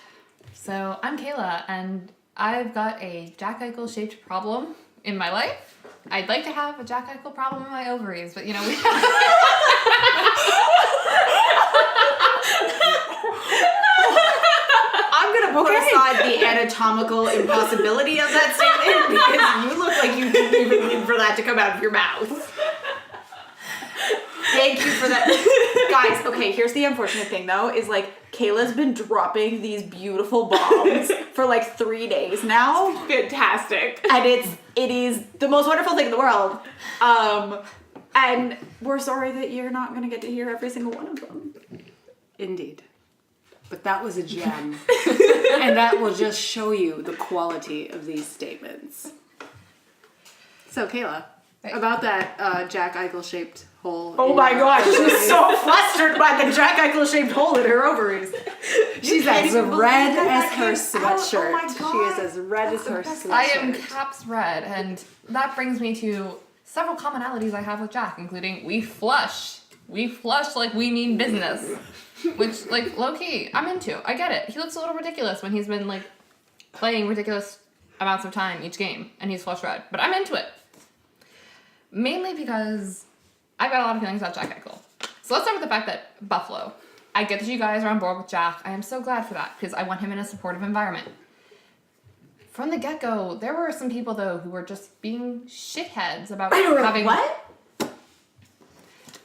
D: So I'm Kayla, and I've got a Jack Eichel shaped problem in my life. I'd like to have a Jack Eichel problem in my ovaries, but you know, we
A: I'm gonna put aside the anatomical impossibility of that statement, because you look like you didn't even mean for that to come out of your mouth. Thank you for that. Guys, okay, here's the unfortunate thing though, is like Kayla's been dropping these beautiful bombs for like 3 days now.
C: Fantastic.
A: And it is the most wonderful thing in the world. And we're sorry that you're not gonna get to hear every single one of them.
B: Indeed. But that was a gem. And that will just show you the quality of these statements. So, Kayla, about that Jack Eichel-shaped hole.
A: Oh my gosh, she's so flustered by the Jack Eichel-shaped hole in her ovaries.
B: She's as red as her sweatshirt.
A: Oh my God.
B: She is as red as her sweatshirt.
D: I am Caps red, and that brings me to several commonalities I have with Jack, including we flush. We flush like we mean business. Which, like, low-key, I'm into. I get it. He looks a little ridiculous when he's been, like, playing ridiculous amounts of time each game, and he's flush red. But I'm into it. Mainly because I've got a lot of feelings about Jack Eichel. So let's start with the fact that Buffalo. I get that you guys are on board with Jack. I am so glad for that, because I want him in a supportive environment. From the get-go, there were some people, though, who were just being shitheads about having...
A: What?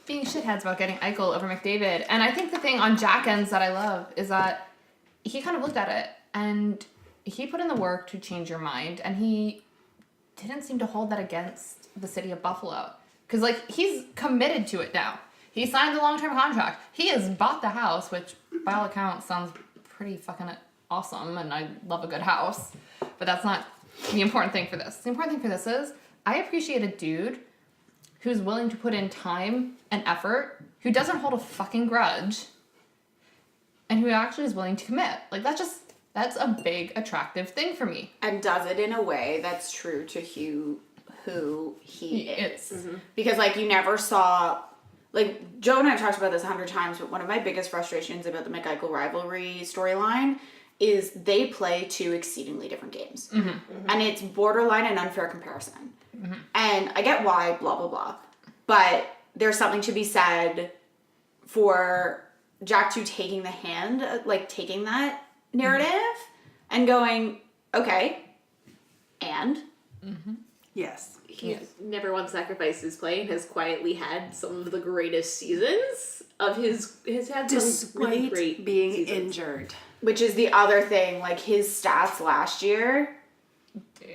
D: Being shitheads about getting Eichel over McDavid. And I think the thing on Jack ends that I love is that he kind of looked at it and he put in the work to change your mind, and he didn't seem to hold that against the city of Buffalo. Because, like, he's committed to it now. He signed the long-term contract. He has bought the house, which, by all accounts, sounds pretty fucking awesome, and I love a good house. But that's not the important thing for this. The important thing for this is, I appreciate a dude who's willing to put in time and effort, who doesn't hold a fucking grudge, and who actually is willing to commit. Like, that's a big, attractive thing for me.
A: And does it in a way that's true to who he is.
D: Mm-hmm.
A: Because, like, you never saw... Like, Joe and I have talked about this 100 times, but one of my biggest frustrations about the McEichel rivalry storyline is they play two exceedingly different games.
D: Mm-hmm. Mm-hmm.
A: And it's borderline an unfair comparison.
D: Mm-hmm.
A: And I get why, blah, blah, blah. But there's something to be said for Jack 2 taking the hand, like taking that narrative and going, okay, and?
B: Mm-hmm. Yes.
C: He's never once sacrificed his play and has quietly had some of the greatest seasons of his had some really
B: Despite
C: great
B: being
C: seasons.
B: injured.
A: Which is the other thing, like his stats last year.
D: Dude.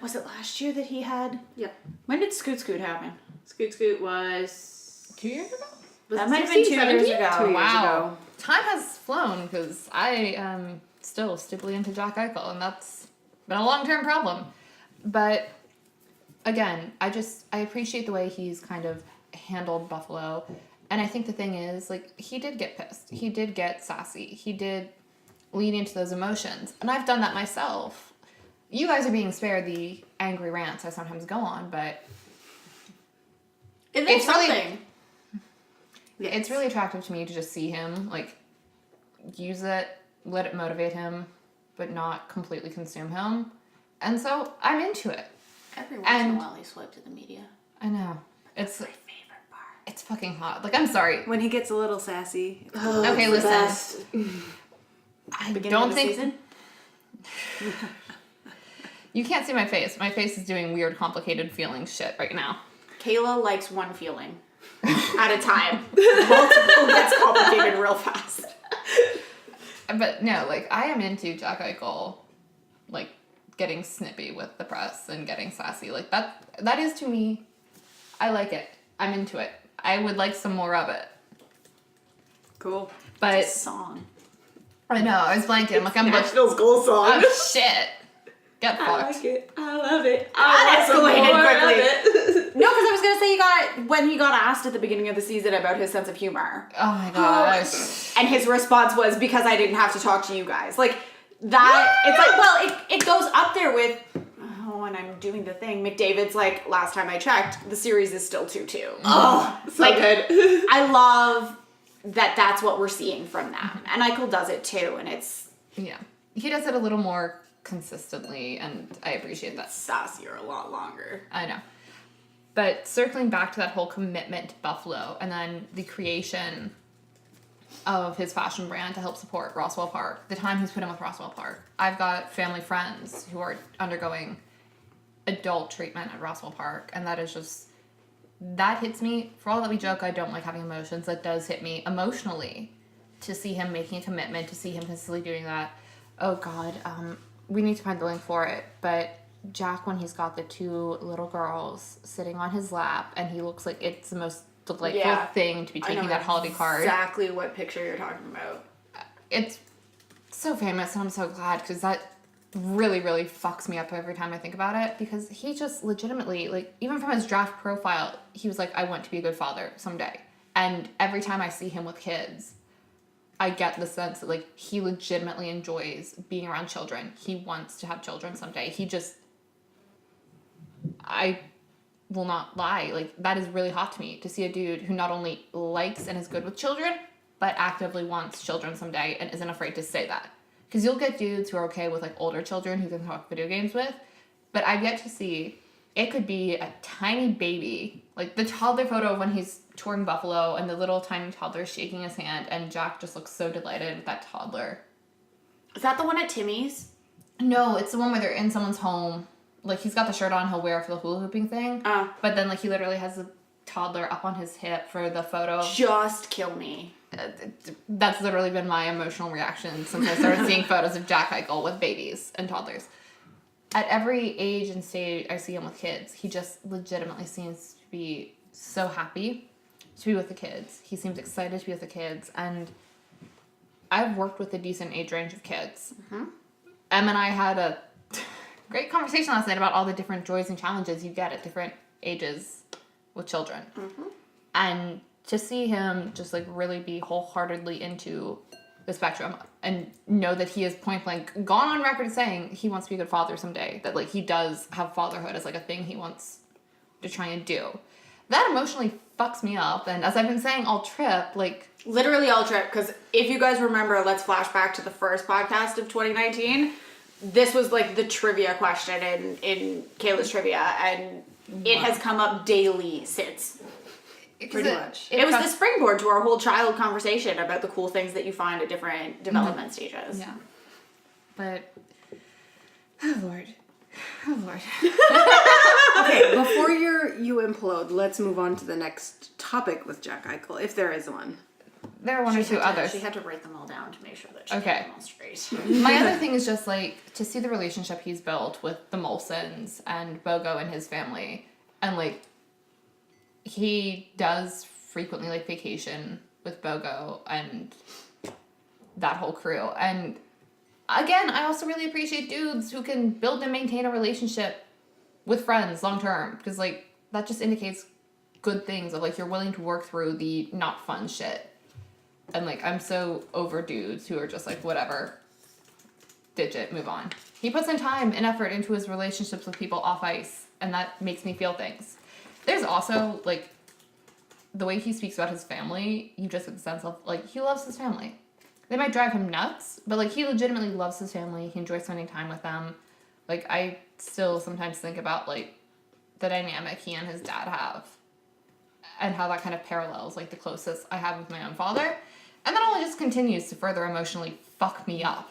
A: Was it last year that he had?
C: Yep.
A: When did Scoot happen?
C: Scoot was
D: 2 years ago?
C: Was
A: That
C: it
A: might have been 2
C: 16,
A: years
C: 17?
A: ago.
B: 2 years
D: Wow.
B: ago.
D: Time has flown, because I am still stupidly into Jack Eichel, and that's been a long-term problem. But again, I appreciate the way he's kind of handled Buffalo. And I think the thing is, like, he did get pissed. He did get sassy. He did lean into those emotions. And I've done that myself. You guys are being spared the angry rants I sometimes go on, but
A: It's something.
D: it's really attractive to me to just see him, like, use it, let it motivate him, but not completely consume him. And so I'm into it.
A: Every once in a while, he swiped at the media.
D: I know. It's
A: My favorite part.
D: it's fucking hot. Like, I'm sorry.
B: When he gets a little sassy.
D: Okay, listen. I
A: Beginning
D: don't
A: of the
D: think
A: season?
D: you can't see my face. My face is doing weird, complicated feeling shit right now.
A: Kayla likes one feeling at a time. Multiple gets complicated real fast.
D: But no, like, I am into Jack Eichel, like, getting snippy with the press and getting sassy. Like, that is, to me, I like it. I'm into it. I would like some more of it.
B: Cool.
D: But
A: Song.
D: I know, I was blanking. I'm like, I'm like,
A: Nationals goal song.
D: oh shit. Get
C: I
D: fucked.
C: like it. I love it.
A: That escalated
C: quickly.
A: No, because I was gonna say when he got asked at the beginning of the season about his sense of humor,
D: Oh my gosh.
A: and his response was, because I didn't have to talk to you guys. Like that. It's like, well, it goes up there with. Oh, and I'm doing the thing. McDavid's like, last time I checked, the series is still 2-2.
C: Oh, so
A: Like,
C: good.
A: I love that that's what we're seeing from them. And Eichel does it too, and it's
D: Yeah. He does it a little more consistently, and I appreciate that.
A: sassier a lot longer.
D: I know. But circling back to that whole commitment to Buffalo, and then the creation of his fashion brand to help support Roswell Park, the time he's put in with Roswell Park. I've got family friends who are undergoing adult treatment at Roswell Park, and that is just, that hits me. For all that we joke, I don't like having emotions. That does hit me emotionally to see him making a commitment, to see him consistently doing that. Oh God, we need to find the link for it, but Jack, when he's got the 2 little girls sitting on his lap, and he looks like it's the most delightful thing to be taking that holiday card.
A: Exactly what picture you're talking about.
D: It's so famous, and I'm so glad, because that really, really fucks me up every time I think about it, because he just legitimately, like, even from his draft profile, he was like, I want to be a good father someday. And every time I see him with kids, I get the sense that, like, he legitimately enjoys being around children. He wants to have children someday. He just, I will not lie, like, that is really hot to me, to see a dude who not only likes and is good with children, but actively wants children someday and isn't afraid to say that. Because you'll get dudes who are okay with, like, older children who can talk video games with, but I've yet to see, it could be a tiny baby, like the toddler photo of when he's touring Buffalo and the little tiny toddler shaking his hand, and Jack just looks so delighted with that toddler.
A: Is that the one at Timmy's?
D: No, it's the one where they're in someone's home. Like, he's got the shirt on he'll wear for the hula hooping thing.
A: Oh.
D: But then, like, he literally has the toddler up on his hip for the photo.
A: Just kill me.
D: That's literally been my emotional reaction since I started seeing photos of Jack Eichel with babies and toddlers. At every age and stage I see him with kids, he just legitimately seems to be so happy to be with the kids. He seems excited to be with the kids, and I've worked with a decent age range of kids. Mm-hmm. Em and I had a great conversation last night about all the different joys and challenges you get at different ages with children. Mm-hmm. And to see him just, like, really be wholeheartedly into the spectrum and know that he is point blank gone on record saying he wants to be a good father someday, that, like, he does have fatherhood as, like, a thing he wants to try and do. That emotionally fucks me up, and as I've been saying all trip, like...
A: Literally all trip, because if you guys remember, let's flash back to the first podcast of 2019. This was, like, the trivia question in Kayla's trivia, and it has come up daily since.
B: Pretty much.
A: It was the springboard to our whole child conversation about the cool things that you find at different development stages.
D: Yeah. But... Oh, Lord. Oh, Lord.
B: Okay, before you implode, let's move on to the next topic with Jack Eichel, if there is one.
D: There are one or two others.
A: She had to write them all down to make sure that she
D: Okay.
A: got them all straight.
D: My other thing is just, like, to see the relationship he's built with the Molsons and Bogo and his family. And, like, he does frequently, like, vacation with Bogo and that whole crew. And, again, I also really appreciate dudes who can build and maintain a relationship with friends long term, because like that just indicates good things of like you're willing to work through the not fun shit. And like I'm so over dudes who are just like whatever, ditch it, move on. He puts in time and effort into his relationships with people off ice, and that makes me feel things. There's also like the way he speaks about his family, you just get the sense of like he loves his family. They might drive him nuts, but like he legitimately loves his family. He enjoys spending time with them. Like I still sometimes think about like the dynamic he and his dad have and how that kind of parallels like the closest I have with my own father. And that only just continues to further emotionally fuck me up.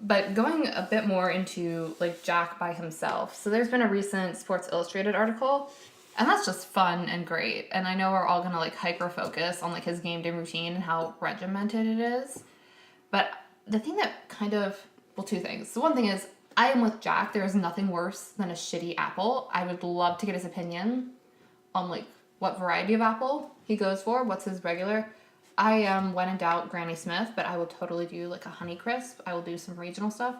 D: But going a bit more into like Jack by himself. So there's been a recent Sports Illustrated article, and that's just fun and great. And I know we're all gonna like hyper focus on like his game day routine and how regimented it is. But the thing that kind of, well, two things. So one thing is, I am with Jack. There is nothing worse than a shitty apple. I would love to get his opinion on like what variety of apple he goes for. What's his regular? I when in doubt, Granny Smith, but I will totally do like a Honeycrisp. I will do some regional stuff.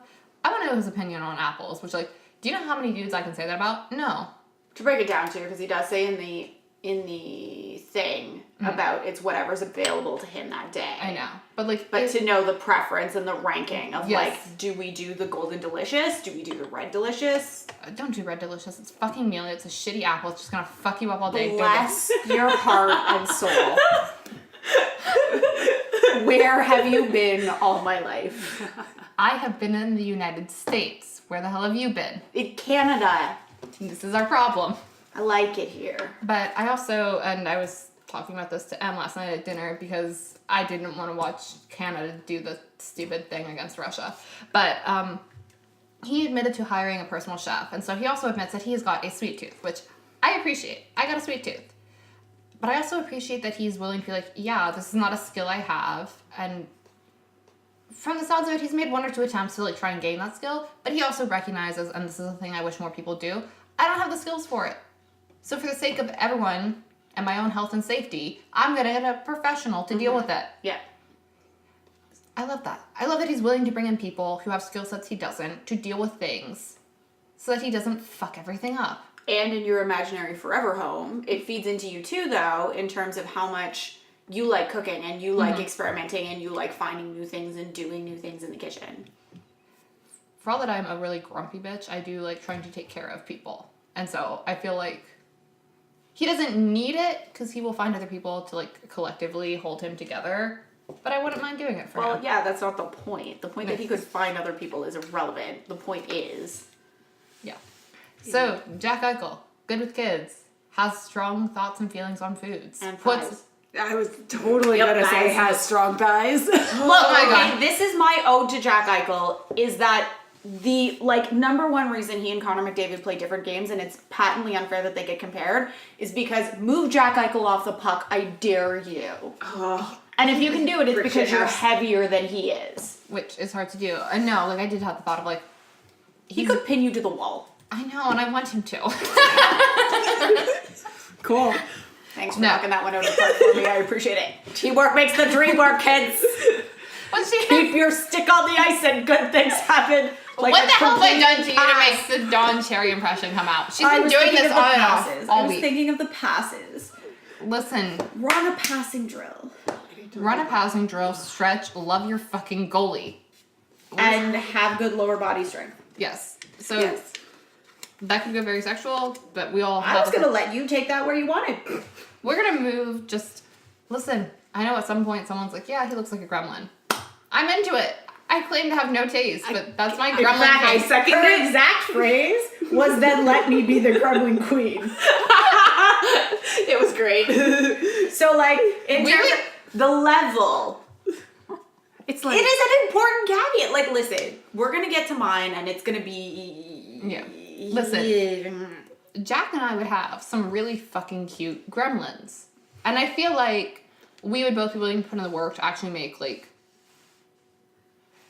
D: I want to know his opinion on apples, which like, do you know how many dudes I can say that about? No.
A: To break it down too, because he does say in the thing about it's whatever's available to him that day.
D: I know, but like,
A: but to know the preference and the ranking of
D: Yes.
A: like, do we do the Golden Delicious? Do we do the Red Delicious?
D: Don't do Red Delicious. It's fucking mealy. It's a shitty apple. It's just gonna fuck you up all day.
A: Bless your heart and soul. Where have you been all my life?
D: I have been in the United States. Where the hell have you been?
A: In Canada.
D: This is our problem.
A: I like it here.
D: But I also, and I was talking about this to Em last night at dinner because I didn't want to watch Canada do the stupid thing against Russia. But he admitted to hiring a personal chef. And so he also admits that he has got a sweet tooth, which I appreciate. I got a sweet tooth. But I also appreciate that he's willing to be like, yeah, this is not a skill I have. And from the sounds of it, he's made one or two attempts to like try and gain that skill. But he also recognizes, and this is a thing I wish more people do, I don't have the skills for it. So for the sake of everyone and my own health and safety, I'm going to get a professional to deal with it.
A: Yeah.
D: I love that. I love that he's willing to bring in people who have skill sets he doesn't to deal with things so that he doesn't fuck everything up.
A: And in your imaginary forever home, it feeds into you too, though, in terms of how much you like cooking and you like experimenting and you like finding new things and doing new things in the kitchen.
D: For all that I'm a really grumpy bitch, I do like trying to take care of people. And so I feel like he doesn't need it because he will find other people to like collectively hold him together. But I wouldn't mind doing it for him.
A: Well, yeah, that's not the point. The point that he could find other people is irrelevant. The point is...
D: Yeah. So, Jack Eichel, good with kids, has strong thoughts and feelings on foods.
A: And
D: puts
A: thighs.
B: I was totally gonna say
A: thighs.
B: has strong thighs.
A: Look,
D: my God.
A: okay, this is my ode to Jack Eichel, is that the, like, number one reason he and Connor McDavid play different games, and it's patently unfair that they get compared, is because move Jack Eichel off the puck, I dare you.
B: Oh,
A: And if you can do it, it's
B: Frick
A: because you're
B: ass.
A: heavier than he is.
D: which is hard to do. And no, like I did have the thought of like,
A: He could pin you to the wall.
D: I know, and I want him to.
B: cool.
A: Thanks for
D: No.
A: knocking that one out of the park for me. I appreciate it. Teamwork makes the dream work, kids.
D: What's she?
A: Keep your stick on the ice and good things happen. Like
D: What
A: a
D: the hell have I
A: complete
D: done to you to
A: pass.
D: make the Dawn Cherry impression come out? She's
A: I
D: been
A: was
D: doing
A: thinking
D: this
A: of the
D: on and off
A: passes.
D: all
A: I was
D: week.
A: thinking of the passes.
D: Listen,
A: Run a passing drill.
D: run a passing drill, stretch, love your fucking goalie.
A: And have good lower body strength.
D: Yes. So
B: Yes.
D: that could go very sexual, but we all
A: I
D: have
A: was gonna let you take that where you wanted.
D: We're gonna move, just listen, I know at some point someone's like, yeah, he looks like a gremlin. I'm into it. I claim to have no taste, but that's my gremlin taste.
A: Her exact phrase was then let me be the gremlin queen.
C: It was great.
A: So like in
D: We
A: terms
D: would-
A: of the level,
B: It's
A: it
B: like
A: is an important caveat. Like listen, we're gonna get to mine and it's gonna be
D: Yeah. Listen. Jack and I would have some really fucking cute gremlins. And I feel like we would both be willing to put in the work to actually make, like,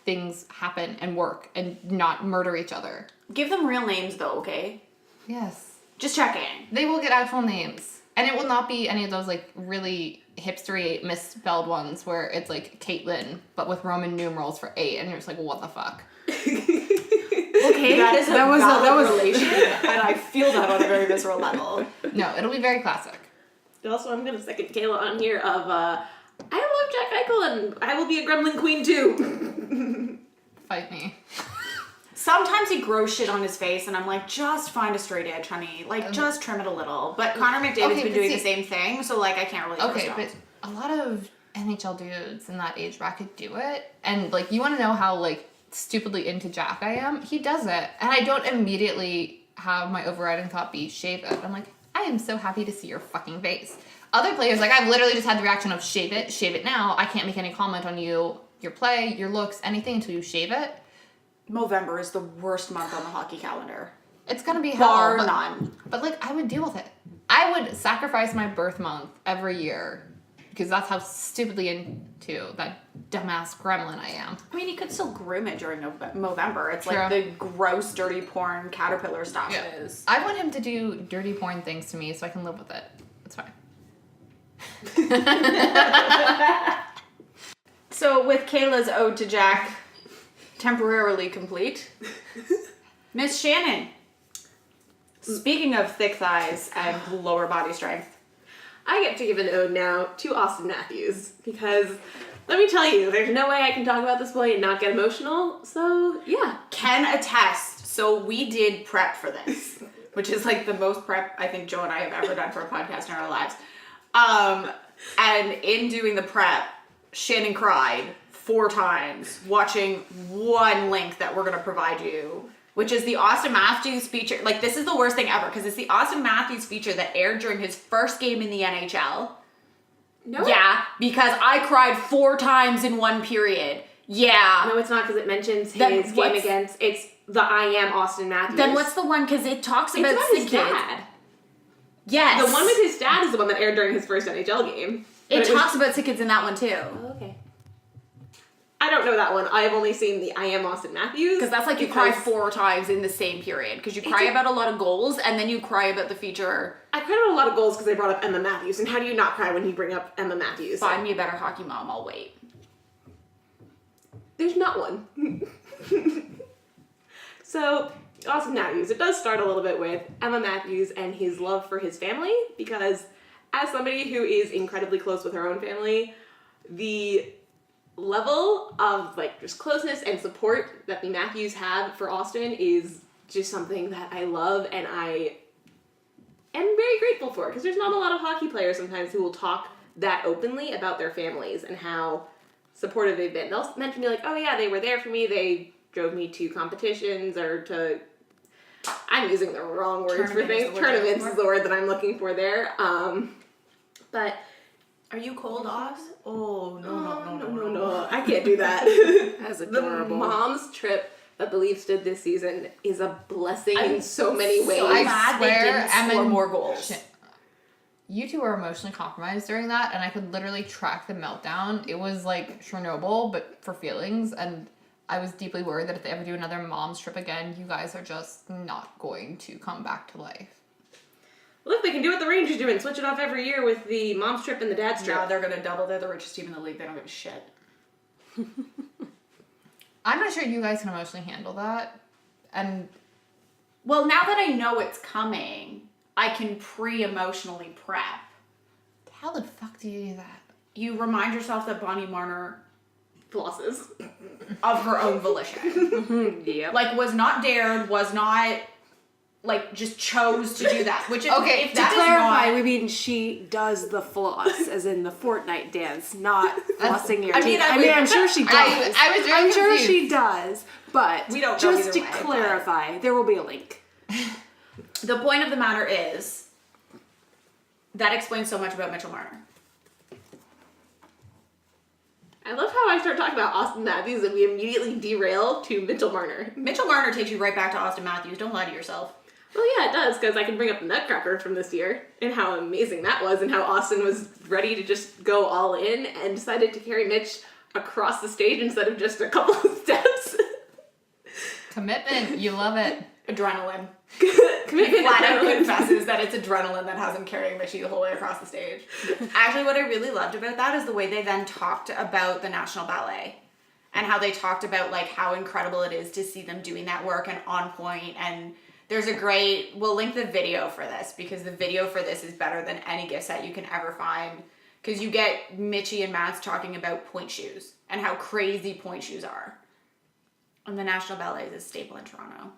D: things happen and work and not murder each other.
A: Give them real names though, okay?
D: Yes.
A: Just checking.
D: They will get actual names. And it will not be any of those, like, really hipstery misspelled ones where it's, like, Caitlin, but with Roman numerals for 8, and you're just like, what the fuck?
A: We'll
B: okay.
A: That is a
B: That was
A: valid relation, and I feel that on a very visceral level.
D: No, it'll be very classic.
C: Also, I'm gonna second Kayla on here of, I love Jack Eichel and I will be a Gremlin Queen too.
D: Fight me.
A: Sometimes he grows shit on his face, and I'm like, just find a straight edge, honey. Like, just trim it a little. But Connor McDavid's been doing the same thing, so, like, I can't really
D: Okay,
A: roast him.
D: but a lot of NHL dudes in that age bracket do it. And, like, you want to know how, like, stupidly into Jack I am? He does it. And I don't immediately have my overriding thought be shave it. I'm like, I am so happy to see your fucking face. Other players, like, I've literally just had the reaction of shave it now. I can't make any comment on you, your play, your looks, anything until you shave it.
A: November is the worst month on the hockey calendar.
D: It's gonna be hell.
A: Bar
D: but,
A: none.
D: But, like, I would deal with it. I would sacrifice my birth month every year because that's how stupidly into that dumbass gremlin I am.
A: I mean, you could still groom it during November. It's
D: True.
A: like the gross, dirty porn caterpillar stuff is.
D: I want him to do dirty porn things to me so I can live with it. It's fine.
A: So, with Kayla's ode to Jack temporarily complete, Miss Shannon. Speaking of thick thighs and lower body strength.
C: I get to give an ode now to Austin Matthews because let me tell you, there's no way I can talk about this boy and not get emotional. So yeah,
A: Can attest. So we did prep for this, which is like the most prep I think Joe and I have ever done for a podcast in our lives. And in doing the prep, Shannon cried 4 times watching one link that we're going to provide you, which is the Austin Matthews feature. Like, this is the worst thing ever because it's the Austin Matthews feature that aired during his first game in the NHL.
C: no,
A: Yeah, because I cried 4 times in one period. Yeah.
C: no, it's not because it mentions
A: Then
C: his game
A: what's-
C: against. It's the I am Austin Matthews.
A: Then what's the one? Because it talks
C: It's
A: about
C: about
A: sick
C: his
A: kids.
C: dad.
A: Yes.
C: The one with his dad is the one that aired during his first NHL game.
A: It
C: But was-
A: talks about sick kids in that one too.
C: Oh, okay. I don't know that one. I've only seen the I am Austin Matthews.
A: Because that's like you cry 4 times in the same period. Because you cry about a lot of goals and then you cry about the feature.
C: I cried about a lot of goals because they brought up Emma Matthews. And how do you not cry when you bring up Emma Matthews?
A: Find me a better hockey mom, I'll wait.
C: There's not one. So, Austin Matthews, it does start a little bit with Emma Matthews and his love for his family, because as somebody who is incredibly close with her own family, the level of like just closeness and support that the Matthews have for Austin is just something that I love and I am very grateful for, because there's not a lot of hockey players sometimes who will talk that openly about their families and how supportive they've been. They'll mention me like, oh yeah, they were there for me, they drove me to competitions or to, I'm using the wrong words for things. Tournaments is the word that I'm looking for there. But
A: Are you cold, Oz? Oh,
C: no, I can't do that.
B: That's
C: The
B: adorable.
C: mom's trip that the Leafs did this season is a blessing in so many ways.
A: So
D: I
A: glad they
D: swear,
A: didn't score
D: Emma-
A: more goals.
D: You two were emotionally compromised during that, and I could literally track the meltdown. It was like Chernobyl, but for feelings, and I was deeply worried that if they ever do another mom's trip again, you guys are just not going to come back to life.
C: Look, they can do what the Rangers do and switch it off every year with the mom's trip and the dad's trip.
A: Now they're going to double. They're the richest team in the league. They don't give a shit.
D: I'm not sure you guys can emotionally handle that, and
A: Well, now that I know it's coming, I can pre-emotionally prep.
D: how the fuck do you do that?
A: You remind yourself that Bonnie Marner,
C: Flosses.
A: of her own volition,
B: Yep.
A: like was not dared, was not like just chose to do that. Which is
D: Okay,
A: if
B: To
A: that is
B: clarify,
A: not,
B: we mean she does the floss, as in the Fortnite dance, not flossing your
A: I mean,
B: teeth.
A: I
B: I mean,
A: would-
B: I'm sure she does.
D: I was very
B: I'm sure
D: confused.
B: she does, but
A: We don't know
B: just
A: either
B: to
A: way, but-
B: clarify, there will be a link.
A: the point of the matter is that explains so much about Mitchell Marner.
C: I love how I start talking about Austin Matthews and we immediately derail to Mitchell Marner.
A: Mitchell Marner takes you right back to Austin Matthews. Don't lie to yourself.
C: Well, yeah, it does, because I can bring up the Nutcracker from this year and how amazing that was and how Austin was ready to just go all in and decided to carry Mitch across the stage instead of just a couple of steps.
D: Commitment, you love it.
A: Adrenaline.
C: Commitment
A: Flat out
C: adrenaline.
A: confesses that it's adrenaline that has him carrying Mitchie the whole way across the stage. Actually, what I really loved about that is the way they then talked about the National Ballet and how they talked about like how incredible it is to see them doing that work and on point. And there's we'll link the video for this, because the video for this is better than any gift set you can ever find, because you get Mitchie and Matt's talking about point shoes and how crazy point shoes are. And the National Ballet is a staple in Toronto.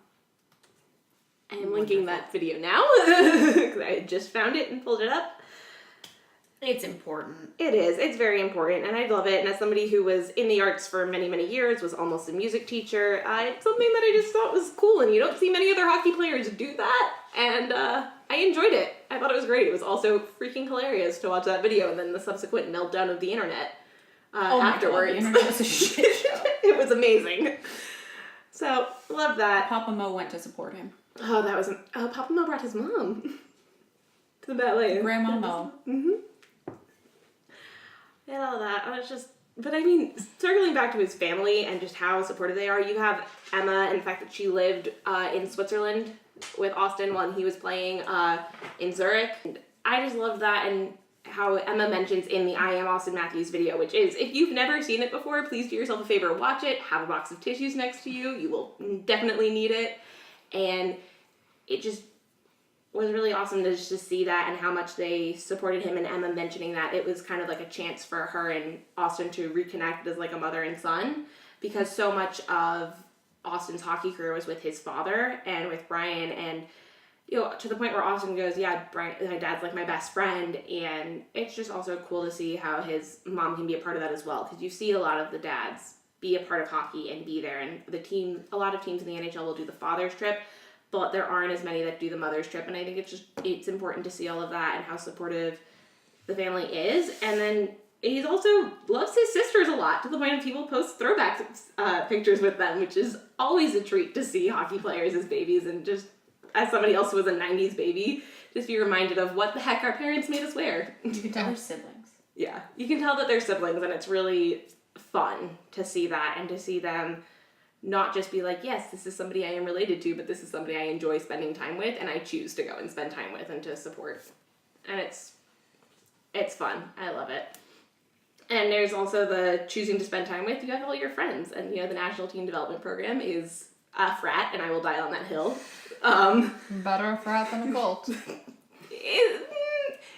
C: I am linking that video now because I just found it and pulled it up.
A: It's important.
C: It is. It's very important, and I love it. And as somebody who was in the arts for many, many years, was almost a music teacher, it's something that I just thought was cool, and you don't see many other hockey players do that, and I enjoyed it. I thought it was great. It was also freaking hilarious to watch that video, and then the subsequent meltdown of the internet afterwards.
A: My God, the internet was a shit show.
C: It was amazing. So, love that.
A: Papa Mo went to support him.
C: Oh, that was... Papa Mo brought his mom to the ballet.
A: Grandma Mo.
C: Mm-hmm. And all that. I was just... But I mean, circling back to his family and just how supportive they are, you have Emma and the fact that she lived in Switzerland with Austin while he was playing in Zurich. And I just love that, and how Emma mentions in the I Am Austin Matthews video, which is, if you've never seen it before, please do yourself a favor, watch it, have a box of tissues next to you. You will definitely need it. And it just was really awesome to just see that, and how much they supported him, and Emma mentioning that it was kind of like a chance for her and Austin to reconnect as like a mother and son, because so much of Austin's hockey career was with his father and with Brian, and you know, to the point where Austin goes, yeah, Brian, my dad's like my best friend. And it's just also cool to see how his mom can be a part of that as well, because you see a lot of the dads be a part of hockey and be there, and a lot of teams in the NHL will do the father's trip, but there aren't as many that do the mother's trip, and I think it's important to see all of that and how supportive the family is. And then he also loves his sisters a lot, to the point of people post throwback pictures with them, which is always a treat to see hockey players as babies, and just as somebody else who was a 90s baby, just be reminded of what the heck our parents made us wear.
A: You can tell they're siblings.
C: Yeah, you can tell that they're siblings, and it's really fun to see that, and to see them not just be like, yes, this is somebody I am related to, but this is somebody I enjoy spending time with, and I choose to go and spend time with and to support. And it's fun. I love it. And there's also the choosing to spend time with. You have all your friends, and you know, the National Team Development Program is a frat, and I will die on that hill.
D: Better a frat than a cult.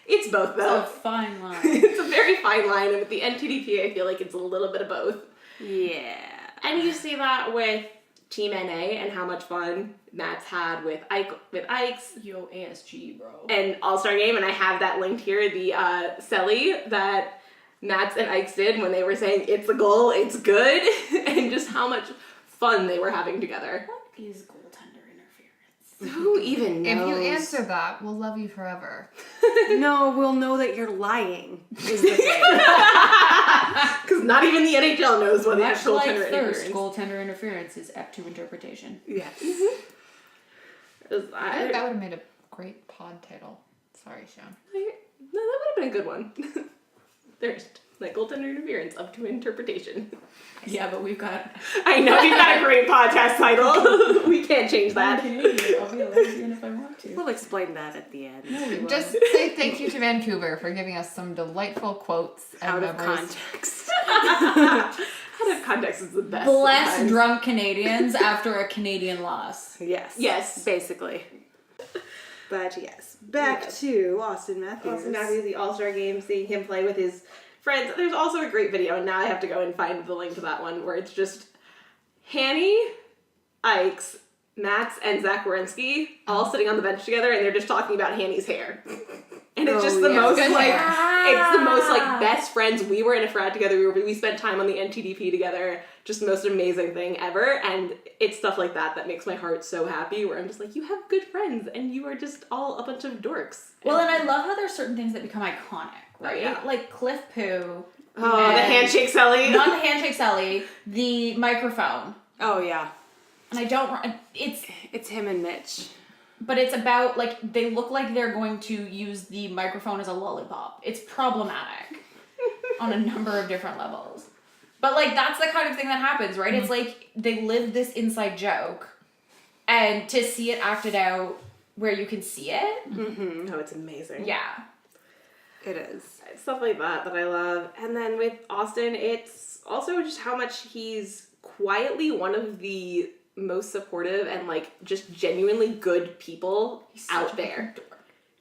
C: It's both, though.
A: It's a fine line.
C: It's a very fine line, and with the NTDP, I feel like it's a little bit of both.
B: Yeah.
C: And you see that with Team NA and how much fun Matt's had with Ike's.
A: Yo, ASG, bro.
C: And All-Star Game, and I have that linked here, the celly that Matt's and Ike's did when they were saying, it's a goal, it's good, and just how much fun they were having together.
A: What is goaltender interference?
C: Who even knows?
D: If you answer that, we'll love you forever.
B: No, we'll know that you're lying, is the thing.
C: Because not even the NHL knows what
A: Much
C: actual
A: like
C: goaltender
A: thirst,
C: interference.
A: goaltender interference is up to interpretation.
B: Yes.
D: I think that would have made a great pod title. Sorry, Sean.
C: No, that would have been a good one. Thirst, like goaltender interference, up to interpretation.
A: Yeah, but we've got...
C: I know, you've got a great podcast title. We can't change that.
A: Canadian. I'll be a lesbian if I want to.
B: We'll explain that at the end.
A: No, we won't.
D: Just say thank you to Vancouver for giving us some delightful quotes and
B: Out of
D: memories.
B: context.
C: Out of context is the best.
A: Bless
C: sometimes.
A: drunk Canadians after a Canadian loss.
B: Yes.
C: Yes.
B: Basically. But yes, back to Austin Matthews.
C: Austin Matthews, the All-Star Game, seeing him play with his friends. There's also a great video, and now I have to go and find the link to that one, where it's just Hanny, Ike's, Matt's, and Zach Wierenski all sitting on the bench together, and they're just talking about Hanny's hair. And it's just the most,
D: good
C: like,
D: hair.
C: it's the most, like, best friends. We were in a frat together. We spent time on the NTDP together. Just the most amazing thing ever. And it's stuff like that that makes my heart so happy, where I'm just like, you have good friends, and you are just all a bunch of dorks.
A: Well, and I love how there's certain things that become iconic, right?
C: Oh, yeah.
A: Like Cliff Poo.
C: Oh, the
A: and-
C: handshake Sally.
A: Not the handshake Sally, the microphone.
B: Oh, yeah.
A: And I don't...
B: It's him and Mitch.
A: But it's about, like, they look like they're going to use the microphone as a lollipop. It's problematic on a number of different levels. But, like, that's the kind of thing that happens, right?
D: Mm-hmm.
A: It's like they live this inside joke, and to see it acted out where you can see it,
C: Mm-hmm. Oh, it's amazing.
A: yeah.
B: It is.
C: Stuff like that I love. And then with Austin, it's also just how much he's quietly one of the most supportive and like just genuinely good people out there.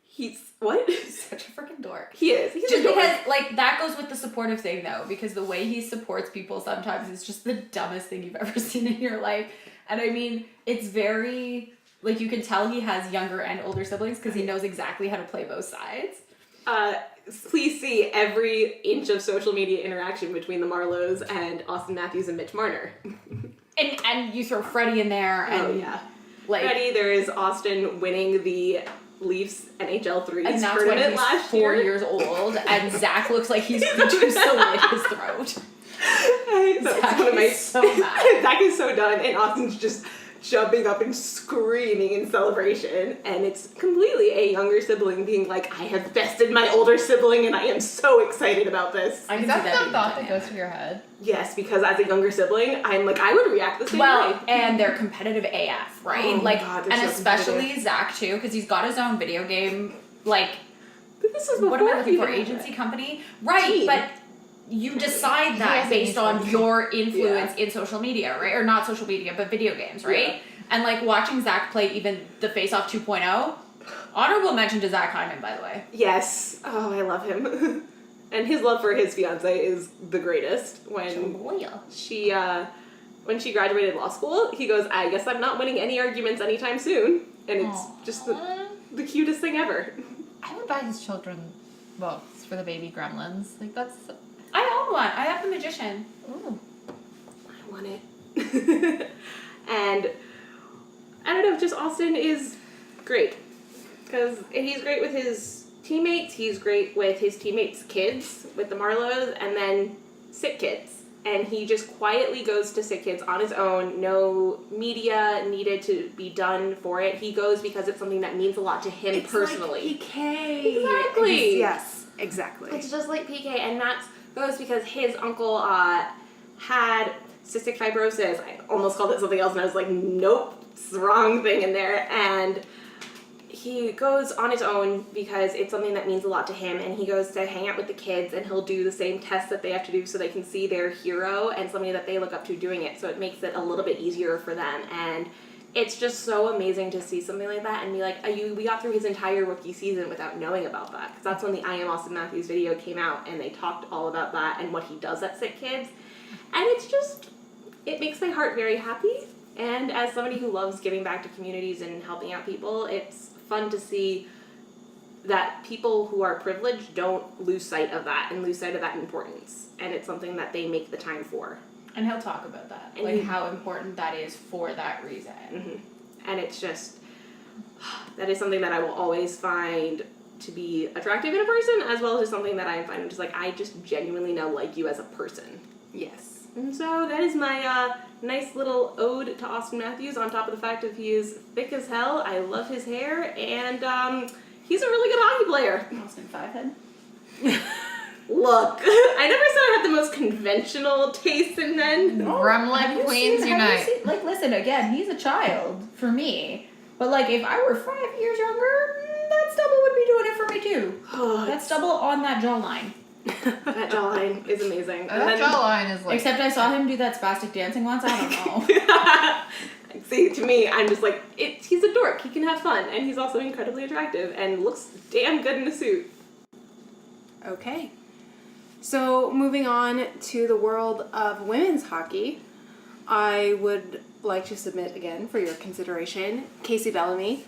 C: He's what?
D: Such a freaking dork.
C: He is. He's
D: Just
C: a dork.
D: because, like, that goes with the supportive thing, though, because the way he supports people sometimes is just the dumbest thing you've ever seen in your life. And I mean, it's very, like, you can tell he has younger and older siblings because he knows exactly how to play both sides.
C: Please see every inch of social media interaction between the Marlows and Austin Matthews and Mitch Marner.
D: And you throw Freddie in there, and
C: Oh, yeah.
D: like,
C: Freddie, there is Austin winning the Leafs NHL 3
D: and that's when
C: tournament
D: he's
C: last
D: 4
C: year.
D: years old, and Zach looks like he's going to slit his throat.
C: That's
D: Zach
C: one of my
D: is so mad.
C: Zach is so done, and Austin's just jumping up and screaming in celebration, and it's completely a younger sibling being like, I have bested my older sibling, and I am so excited about this.
D: I can
A: Is
D: see
A: that
D: that
A: the
D: being
A: thought
D: the
A: that
D: dynamic.
A: goes through your head?
C: Yes, because as a younger sibling, I'm like, I would react the same
D: Well,
C: way.
D: and they're competitive AF, right?
C: Oh my
D: like,
C: God, they're
D: and
C: so
D: especially
C: competitive.
D: Zach too, because he's got his own video game. Like,
C: But this is
D: what am I looking
C: before
D: for?
C: he
D: Agency company, right?
C: Team.
D: But you decide that
A: Yes,
D: based on your influence
C: Yeah.
D: in social media, right? Or not social media, but video games, right?
C: Yeah.
D: And like watching Zach play even the Face Off 2.0. Honorable mention to Zach Hyman, by the way.
C: Yes. Oh, I love him. And his love for his fiance is the greatest. When she graduated law school, he goes, I guess I'm not winning any arguments anytime soon. And it's just the cutest thing ever.
A: I would buy his children books for the baby gremlins. Like, that's...
D: I own one. I have the Magician.
A: Ooh.
C: I want it. And I don't know, just Austin is great. Because he's great with his teammates, he's great with his teammates' kids, with the Marlows, and then sick kids. And he just quietly goes to sick kids on his own, no media needed to be done for it. He goes because it's something that means a lot to him personally.
B: Like PK.
C: Exactly.
B: Yes, exactly.
C: It's just like PK, and Matt goes because his uncle had cystic fibrosis. I almost called it something else, and I was like, nope, it's the wrong thing in there. And he goes on his own because it's something that means a lot to him, and he goes to hang out with the kids, and he'll do the same tests that they have to do so they can see their hero and somebody that they look up to doing it, so it makes it a little bit easier for them. And it's just so amazing to see something like that and be like, we got through his entire rookie season without knowing about that, because that's when the I Am Austin Matthews video came out, and they talked all about that and what he does at sick kids. And it's just, it makes my heart very happy. And as somebody who loves giving back to communities and helping out people, it's fun to see that people who are privileged don't lose sight of that and lose sight of that importance. And it's something that they make the time for.
D: And he'll talk about that.
C: And
D: like
C: he-
D: how important that is for that reason.
C: Mm-hmm. And it's just, that is something that I will always find to be attractive in a person, as well as something that I find just like, I just genuinely now like you as a person.
B: Yes.
C: And so that is my nice little ode to Austin Matthews, on top of the fact that he is thick as hell. I love his hair, and he's a really good hockey player.
D: Austin Fivehead.
C: Look, I never said I had the most conventional taste in men.
A: Gremlin Queens Unite.
D: Like, listen, again, he's a child for me. But, like, if I were 5 years younger, that stubble would be doing it for me, too.
C: Oh,
D: That stubble on that jawline.
C: that jawline is amazing.
A: That jawline is like...
D: Except I saw him do that spastic dancing once. I don't know.
C: See, to me, I'm just like, he's a dork. He can have fun, and he's also incredibly attractive and looks damn good in a suit.
B: Okay. So moving on to the world of women's hockey, I would like to submit again for your consideration Casey Bellamy,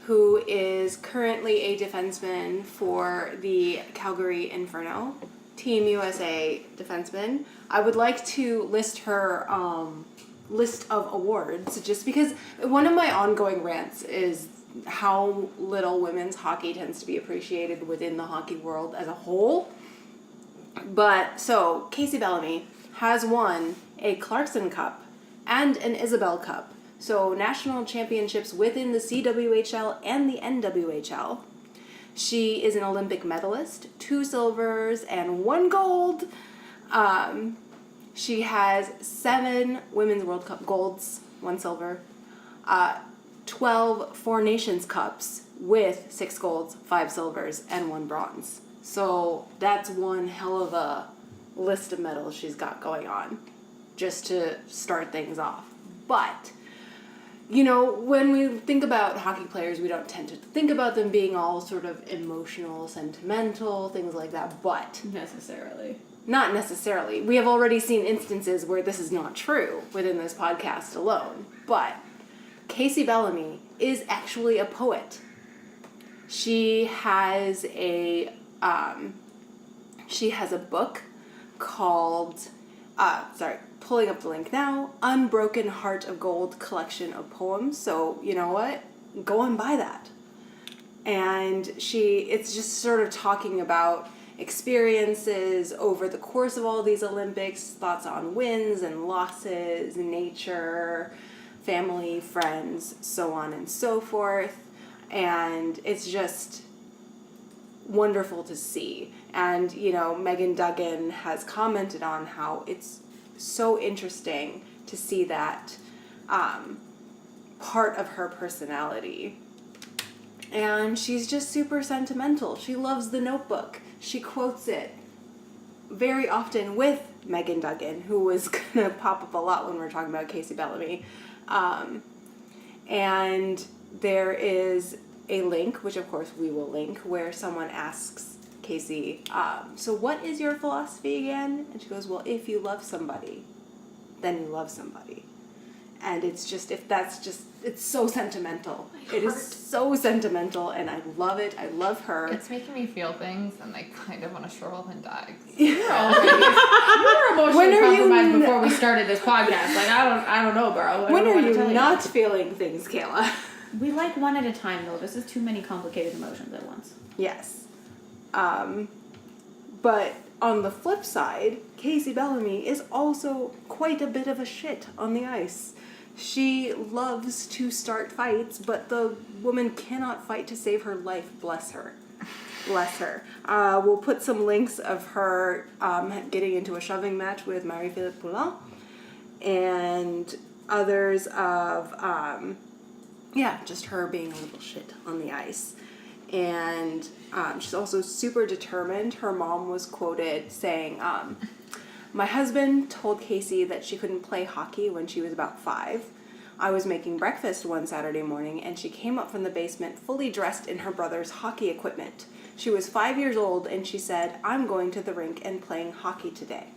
B: who is currently a defenseman for the Calgary Inferno, Team USA defenseman. I would like to list her list of awards, just because one of my ongoing rants is how little women's hockey tends to be appreciated within the hockey world as a whole. But so Casey Bellamy has won a Clarkson Cup and an Isabel Cup, so national championships within the CWHL and the NWHL. She is an Olympic medalist, 2 silvers and 1 gold. She has 7 Women's World Cup golds, 1 silver, 12 Four Nations Cups, with 6 golds, 5 silvers, and 1 bronze. So that's one hell of a list of medals she's got going on, just to start things off. But, you know, when we think about hockey players, we don't tend to think about them being all sort of emotional, sentimental, things like that, but... Not necessarily. We have already seen instances where this is not true within this podcast alone, but Casey Bellamy is actually a poet. She has a book called, pulling up the link now, Unbroken Heart of Gold collection of poems. So, you know what? Go and buy that. And it's just sort of talking about experiences over the course of all these Olympics, thoughts on wins and losses, nature, family, friends, so on and so forth. And it's just wonderful to see. And, you know, Megan Duggan has commented on how it's so interesting to see that part of her personality. And she's just super sentimental. She loves The Notebook. She quotes it very often with Megan Duggan, who was going to pop up a lot when we're talking about Casey Bellamy. And there is a link, which of course we will link, where someone asks Casey, so what is your philosophy again? And she goes, well, if you love somebody, then you love somebody. And it's just, it's so sentimental. It is so sentimental, and I love it. I love her.
D: It's making me feel things, and I kind of want to shrivel up and die.
A: You were emotionally compromised before we started this podcast. Like, I don't know, bro.
B: When are you not feeling things, Kayla?
A: We like one at a time, though. This is too many complicated emotions at once.
B: Yes. But on the flip side, Casey Bellamy is also quite a bit of a shit on the ice. She loves to start fights, but the woman cannot fight to save her life. Bless her. Bless her. We'll put some links of her getting into a shoving match with Marie-Philippe Poulin, and others of, just her being a little shit on the ice. And she's also super determined. Her mom was quoted saying, my husband told Casey that she couldn't play hockey when she was about 5. I was making breakfast one Saturday morning, and she came up from the basement fully dressed in her brother's hockey equipment. She was 5 years old, and she said, I'm going to the rink and playing hockey today.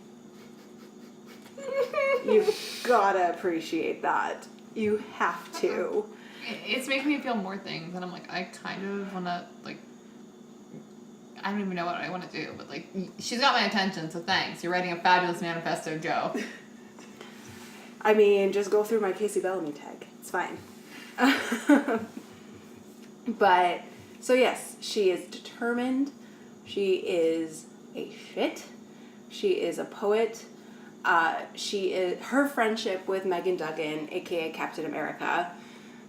B: You've gotta appreciate that. You have to.
D: It's making me feel more things, and I'm like, I kind of want to, like, I don't even know what I want to do, but, like, she's got my attention, so thanks. You're writing a fabulous manifesto, Joe.
B: I mean, just go through my Casey Bellamy tag. It's fine. But, so yes, she is determined. She is a shit. She is a poet. Her friendship with Megan Duggan, aka Captain America,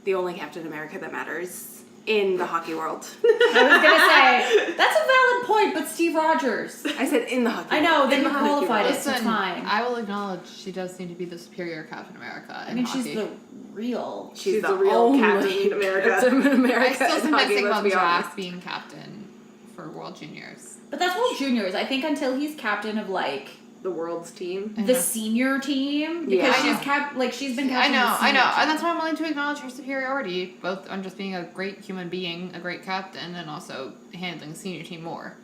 B: the only Captain America that matters in the hockey world.
A: I was gonna say, that's a valid point, but Steve Rogers.
B: I said in the hockey world.
A: I know, then
B: In
A: you
B: the hockey
A: qualified
B: world.
A: it, it's fine.
D: I will acknowledge she does seem to be the superior Captain America in
A: I mean,
D: hockey.
A: she's the real.
B: She's the real only Captain America.
D: I still
B: in
D: sometimes
B: hockey,
D: think
B: let's
D: about
B: be
D: Jack
B: honest.
D: being captain for World Juniors.
A: But that's World Juniors. I think until he's captain of, like,
B: The world's team.
A: the senior team, because
B: Yeah.
A: she's been
D: I
A: captain
D: know,
A: of the senior
D: and
A: team.
D: that's why I'm willing to acknowledge her superiority, both on just being a great human being, a great captain, and also handling the senior team more.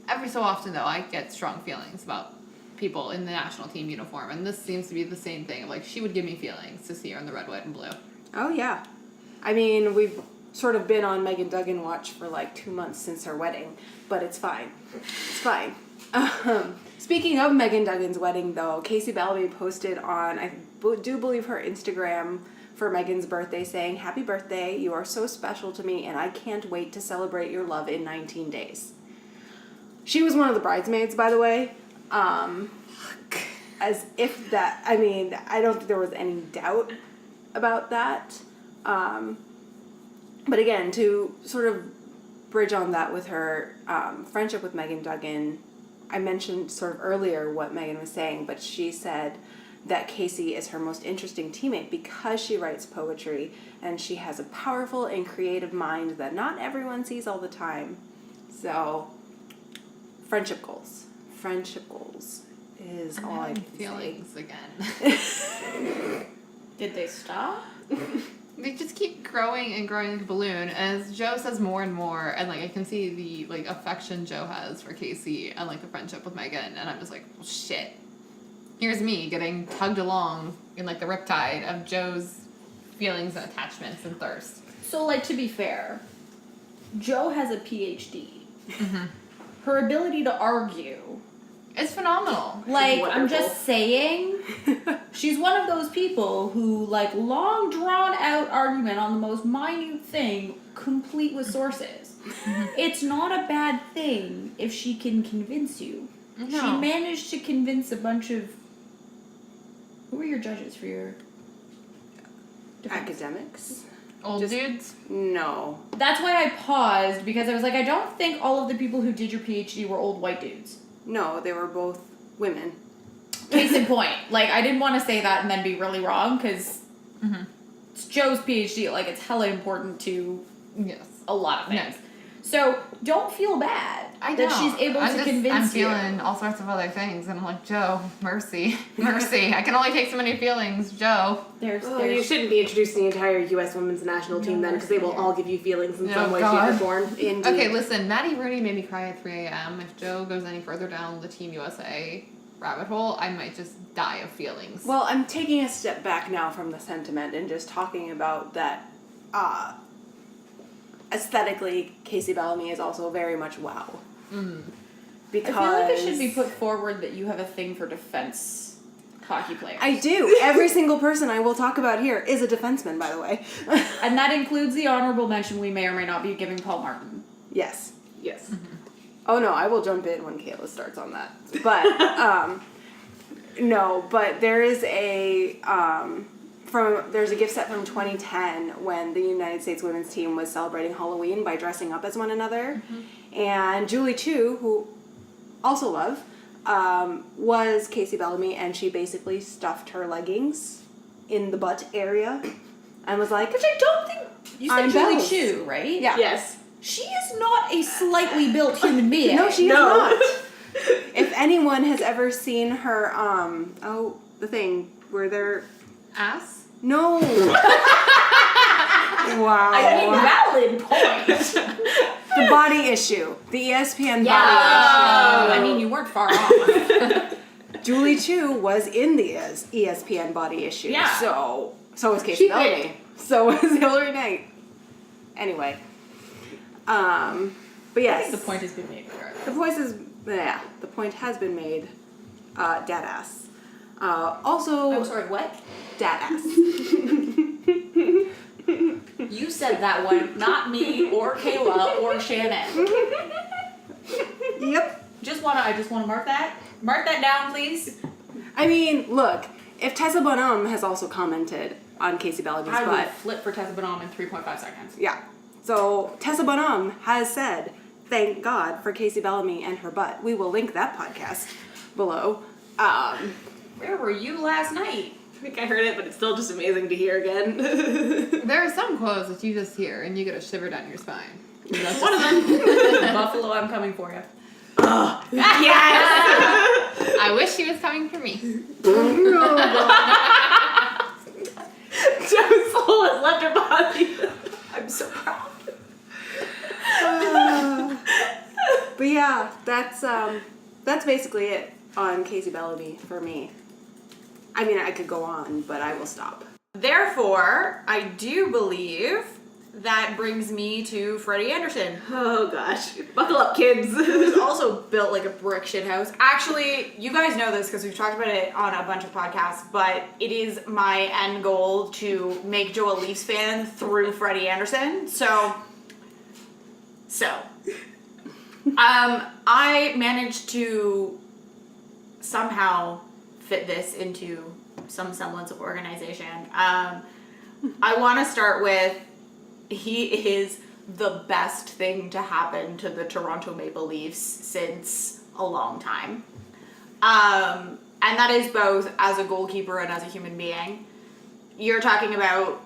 D: Every so often, though, I get strong feelings about people in the national team uniform, and this seems to be the same thing. Like, she would give me feelings to see her in the red, white, and blue.
B: Oh, yeah. I mean, we've sort of been on Megan Duggan watch for like 2 months since her wedding, but it's fine. It's fine. Speaking of Megan Duggan's wedding, though, Casey Bellamy posted on, I do believe, her Instagram for Megan's birthday saying, "Happy birthday, you are so special to me, and I can't wait to celebrate your love in 19 days. She was one of the bridesmaids, by the way. As if that, I mean, I don't think there was any doubt about that. But again, to sort of bridge on that with her friendship with Megan Duggan, I mentioned sort of earlier what Megan was saying, but she said that Casey is her most interesting teammate because she writes poetry and she has a powerful and creative mind that not everyone sees all the time. So, friendship goals. Friendship goals is
D: I'm
B: all I
D: having
B: can
D: feelings again.
A: Did they stop?
D: They just keep growing and growing like a balloon. As Joe says more and more, and like I can see the like affection Joe has for Casey and like the friendship with Megan, and I'm just like, well, shit. Here's me getting tugged along in like the riptide of Joe's feelings and attachments and thirst.
A: So, like, to be fair, Joe has a PhD.
D: Mm-hmm.
A: Her ability to argue,
D: It's phenomenal.
A: like, I'm
C: Wonderful.
A: just saying, she's one of those people who, like, long drawn out argument on the most minute thing, complete with sources. It's not a bad thing if she can convince you.
D: No.
A: She managed to convince a bunch of. Who were your judges for your defense?
B: Academics?
D: Old
B: just-
D: dudes.
B: No.
A: That's why I paused, because I was like, I don't think all of the people who did your PhD were old white dudes.
B: No, they were both women.
A: Case in point. Like, I didn't want to say that and then be really wrong, because
D: Mm-hmm.
A: it's Joe's PhD. Like, it's hella important to
D: Yes.
A: a lot of things.
D: Yes.
A: So, don't feel bad
D: I
A: that
D: know.
A: she's able to convince
D: I'm
A: you.
D: feeling all sorts of other things, and I'm like, Joe, mercy, mercy. I can only take so many feelings, Joe.
A: There's,
C: Oh, you shouldn't be introducing the entire U.S. women's national team then, because they will all give you feelings in
D: Oh,
C: some way,
D: God.
C: shape, or form.
B: Indeed.
D: Okay, listen, Maddie Rooney made me cry at 3 a.m. If Joe goes any further down the Team USA rabbit hole, I might just die of feelings.
B: Well, I'm taking a step back now from the sentiment and just talking about that. Aesthetically, Casey Bellamy is also very much wow. Because
A: I feel like it should be put forward that you have a thing for defense hockey players.
B: I do. Every single person I will talk about here is a defenseman, by the way.
A: And that includes the honorable mention we may or may not be giving Paul Martin.
B: Yes.
C: Yes.
B: Oh no, I will jump in when Kayla starts on that. But no, but there is a there's a gift set from 2010 when the United States women's team was celebrating Halloween by dressing up as one another. And Julie Chu, who also love, was Casey Bellamy, and she basically stuffed her leggings in the butt area and was like,
A: Which I don't think. You said
B: I'm
A: Julie
B: Bells.
A: Chu, right?
B: Yeah.
C: Yes.
A: She is not a slightly built human being.
B: No, she is
C: No.
B: not. If anyone has ever seen her, the thing where they're
D: Ass?
B: no. Wow.
A: I mean, valid point.
B: The body issue, the ESPN
A: Yeah.
B: body
A: I mean, you weren't far off.
B: issue. Julie Chu was in the ESPN body issue.
A: Yeah.
B: So was Casey Bellamy. So was Hillary Knight. Anyway. But yes.
A: I think the point has been made regardless.
B: The point has been made. Dad ass. Also.
A: I'm sorry, what?
B: Dad ass.
A: You said that one, not me or Kayla or Shannon.
B: Yep.
A: I just wanna mark that. Mark that down, please.
B: I mean, look, if Tessa Bonhomme has also commented on Casey Bellamy's
A: I would
B: butt.
A: flip for Tessa Bonhomme in 3.5 seconds.
B: Yeah. So Tessa Bonhomme has said, thank God for Casey Bellamy and her butt. We will link that podcast below.
A: Where were you last night?
C: I think I heard it, but it's still just amazing to hear again.
D: There are some quotes that you just hear and you get a shiver down your spine. That's
A: One of them. Buffalo, I'm coming for you.
C: Yes!
D: I wish she was coming for me.
C: Joe's soul has left her body.
A: I'm so proud.
B: But yeah, that's basically it on Casey Bellamy for me. I mean, I could go on, but I will stop.
A: Therefore, I do believe that brings me to Freddie Anderson.
C: Oh gosh. Buckle up, kids.
A: Who's also built like a brick shit house. Actually, you guys know this because we've talked about it on a bunch of podcasts, but it is my end goal to make Joe a Leafs fan through Freddie Anderson. So, I managed to somehow fit this into some semblance of organization. I want to start with, he is the best thing to happen to the Toronto Maple Leafs since a long time. and that is both as a goalkeeper and as a human being. You're talking about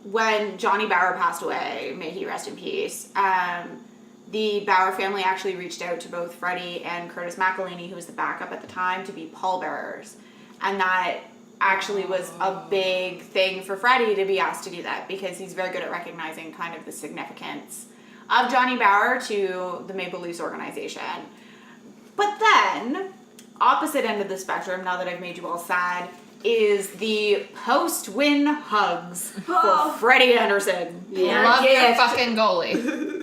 A: when Johnny Bauer passed away, may he rest in peace. The Bauer family actually reached out to both Freddie and Curtis McElhaney, who was the backup at the time, to be pallbearers. And that actually was a big thing for Freddie to be asked to do that, because he's very good at recognizing kind of the significance of Johnny Bauer to the Maple Leafs organization. But then, opposite end of the spectrum, now that I've made you all sad, is the post-win hugs for Freddie Anderson.
D: Love your fucking goalie.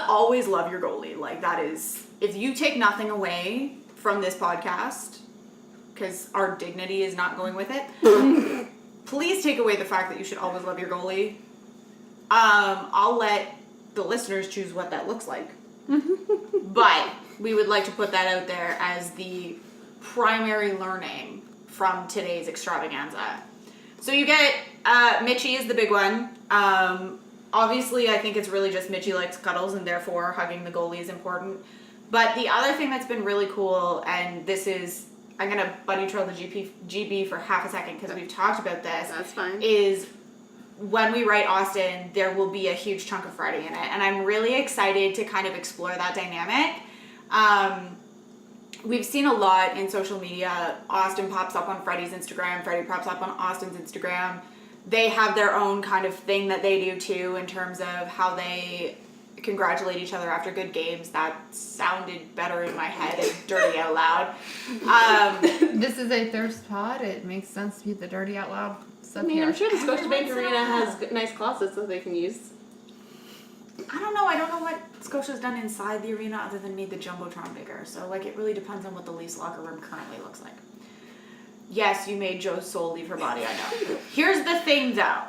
A: Always love your goalie. Like, that is, if you take nothing away from this podcast, because our dignity is not going with it, please take away the fact that you should always love your goalie. I'll let the listeners choose what that looks like. But we would like to put that out there as the primary learning from today's extravaganza. So you get, Mitchie is the big one. Obviously, I think it's really just Mitchie likes cuddles, and therefore hugging the goalie is important. But the other thing that's been really cool, and this is, I'm going to bunny trail the GB for half a second because we've talked about this.
B: That's fine.
A: Is when we write Austin, there will be a huge chunk of Freddie in it. And I'm really excited to kind of explore that dynamic. We've seen a lot in social media. Austin pops up on Freddie's Instagram. Freddie pops up on Austin's Instagram. They have their own kind of thing that they do too in terms of how they congratulate each other after good games. That sounded better in my head and dirty out loud.
D: This is a thirst pod. It makes sense to be the dirty out loud stuff
C: I mean,
D: here.
C: I'm sure the Scotiabank Arena has nice closets that they can use.
A: I don't know. I don't know what Scotia's done inside the arena other than made the Jumbotron bigger. So, like, it really depends on what the Leafs locker room currently looks like. Yes, you made Joe's soul leave her body, I know. Here's the thing, though.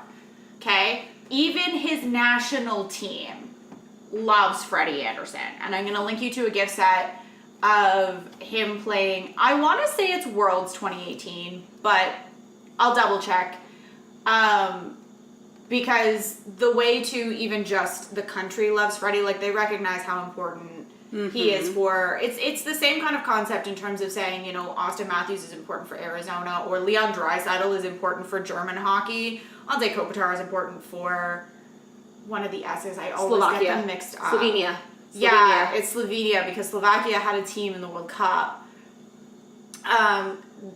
A: Okay? Even his national team loves Freddie Anderson. And I'm going to link you to a gift set of him playing, I want to say it's Worlds 2018, but I'll double check. Because the way to even just the country loves Freddie, like, they recognize how important he is for, it's the same kind of concept in terms of saying, you know, Austin Matthews is important for Arizona, or Leon Draisaitl is important for German hockey. Andrzej Kopitar is important for one of the S's. I always get them mixed up.
C: Slovenia.
A: Yeah, it's Slovenia, because Slovakia had a team in the World Cup.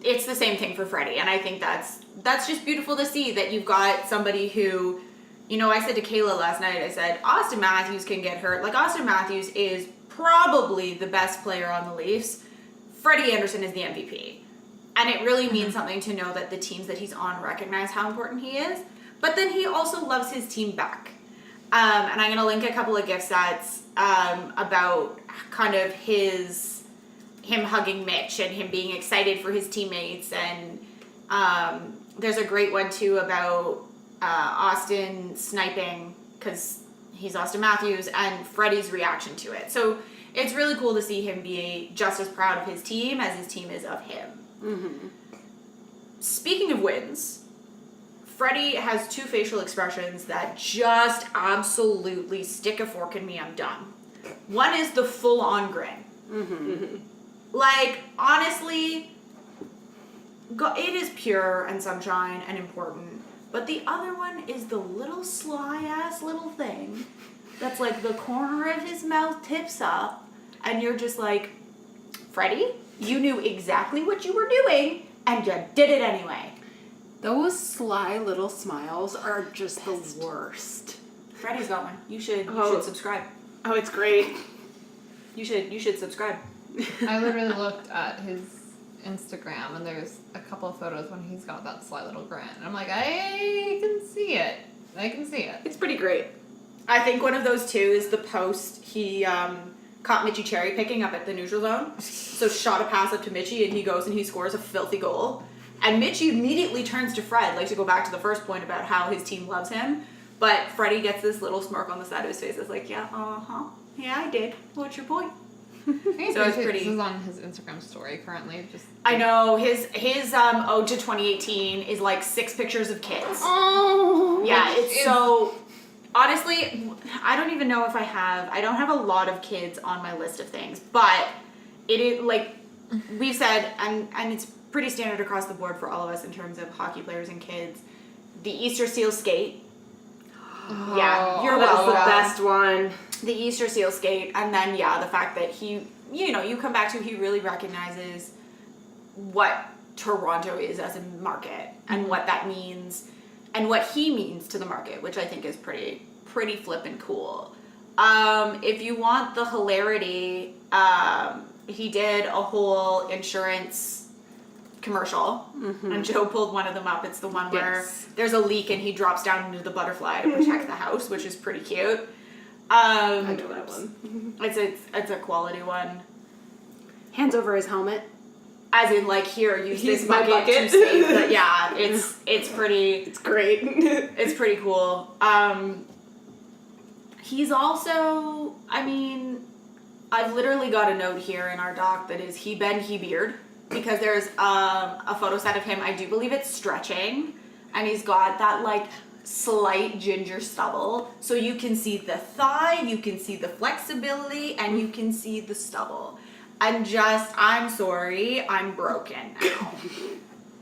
A: It's the same thing for Freddie, and I think that's just beautiful to see that you've got somebody who, you know, I said to Kayla last night, I said, Austin Matthews can get hurt. Like, Austin Matthews is probably the best player on the Leafs. Freddie Anderson is the MVP. And it really means something to know that the teams that he's on recognize how important he is. But then he also loves his team back. And I'm going to link a couple of gift sets about kind of him hugging Mitch and him being excited for his teammates. And there's a great one, too, about Austin sniping, because he's Austin Matthews, and Freddie's reaction to it. So it's really cool to see him be just as proud of his team as his team is of him. Mm-hmm. Speaking of wins, Freddie has two facial expressions that just absolutely stick a fork in me, I'm done. One is the full-on grin. Mm-hmm. Like, honestly, it is pure and sunshine and important. But the other one is the little sly-ass little thing that's like the corner of his mouth tips up, and you're just like, Freddie, you knew exactly what you were doing, and you did it anyway.
B: Those sly little smiles are just the worst.
A: Freddie's got one. You should subscribe.
B: Oh, it's great.
A: You should subscribe.
D: I literally looked at his Instagram, and there's a couple of photos when he's got that sly little grin. And I'm like, I can see it.
C: It's pretty great.
A: I think one of those two is the post he caught Mitchie cherry picking up at the neutral zone. So shot a pass up to Mitchie, and he goes and he scores a filthy goal. And Mitchie immediately turns to Fred, like, to go back to the first point about how his team loves him. But Freddie gets this little smirk on the side of his face. It's like, yeah, yeah, I did. What's your point?
D: So
A: it's pretty.
D: This is on his Instagram story currently.
A: I know his ode to 2018 is like 6 pictures of kids.
C: Oh,
A: yeah, it's so. Honestly, I don't even know if I don't have a lot of kids on my list of things, but it is like we've said, and it's pretty standard across the board for all of us in terms of hockey players and kids, the Easter seal skate. Yeah, you're
C: That's
A: welcome.
C: the best one.
A: The Easter seal skate, and then the fact that he, you come back to, he really recognizes what Toronto is as a market and what that means and what he means to the market, which I think is pretty flippin' cool. If you want the hilarity, he did a whole insurance commercial, and Joe pulled one of them up. It's the one where there's a leak and he drops down into the butterfly to protect the house, which is pretty cute.
C: I know that one.
A: It's a quality one.
B: Hands over his helmet.
A: As in, like, here, use
C: Use
A: this
C: my
A: bucket to
C: bucket.
A: save the, yeah, it's pretty,
C: It's great.
A: it's pretty cool. He's also, I mean, I've literally got a note here in our doc that is he bend, he beard, because there's a photo set of him, I do believe it's stretching, and he's got that, like, slight ginger stubble, so you can see the thigh, you can see the flexibility, and you can see the stubble. I'm sorry, I'm broken now.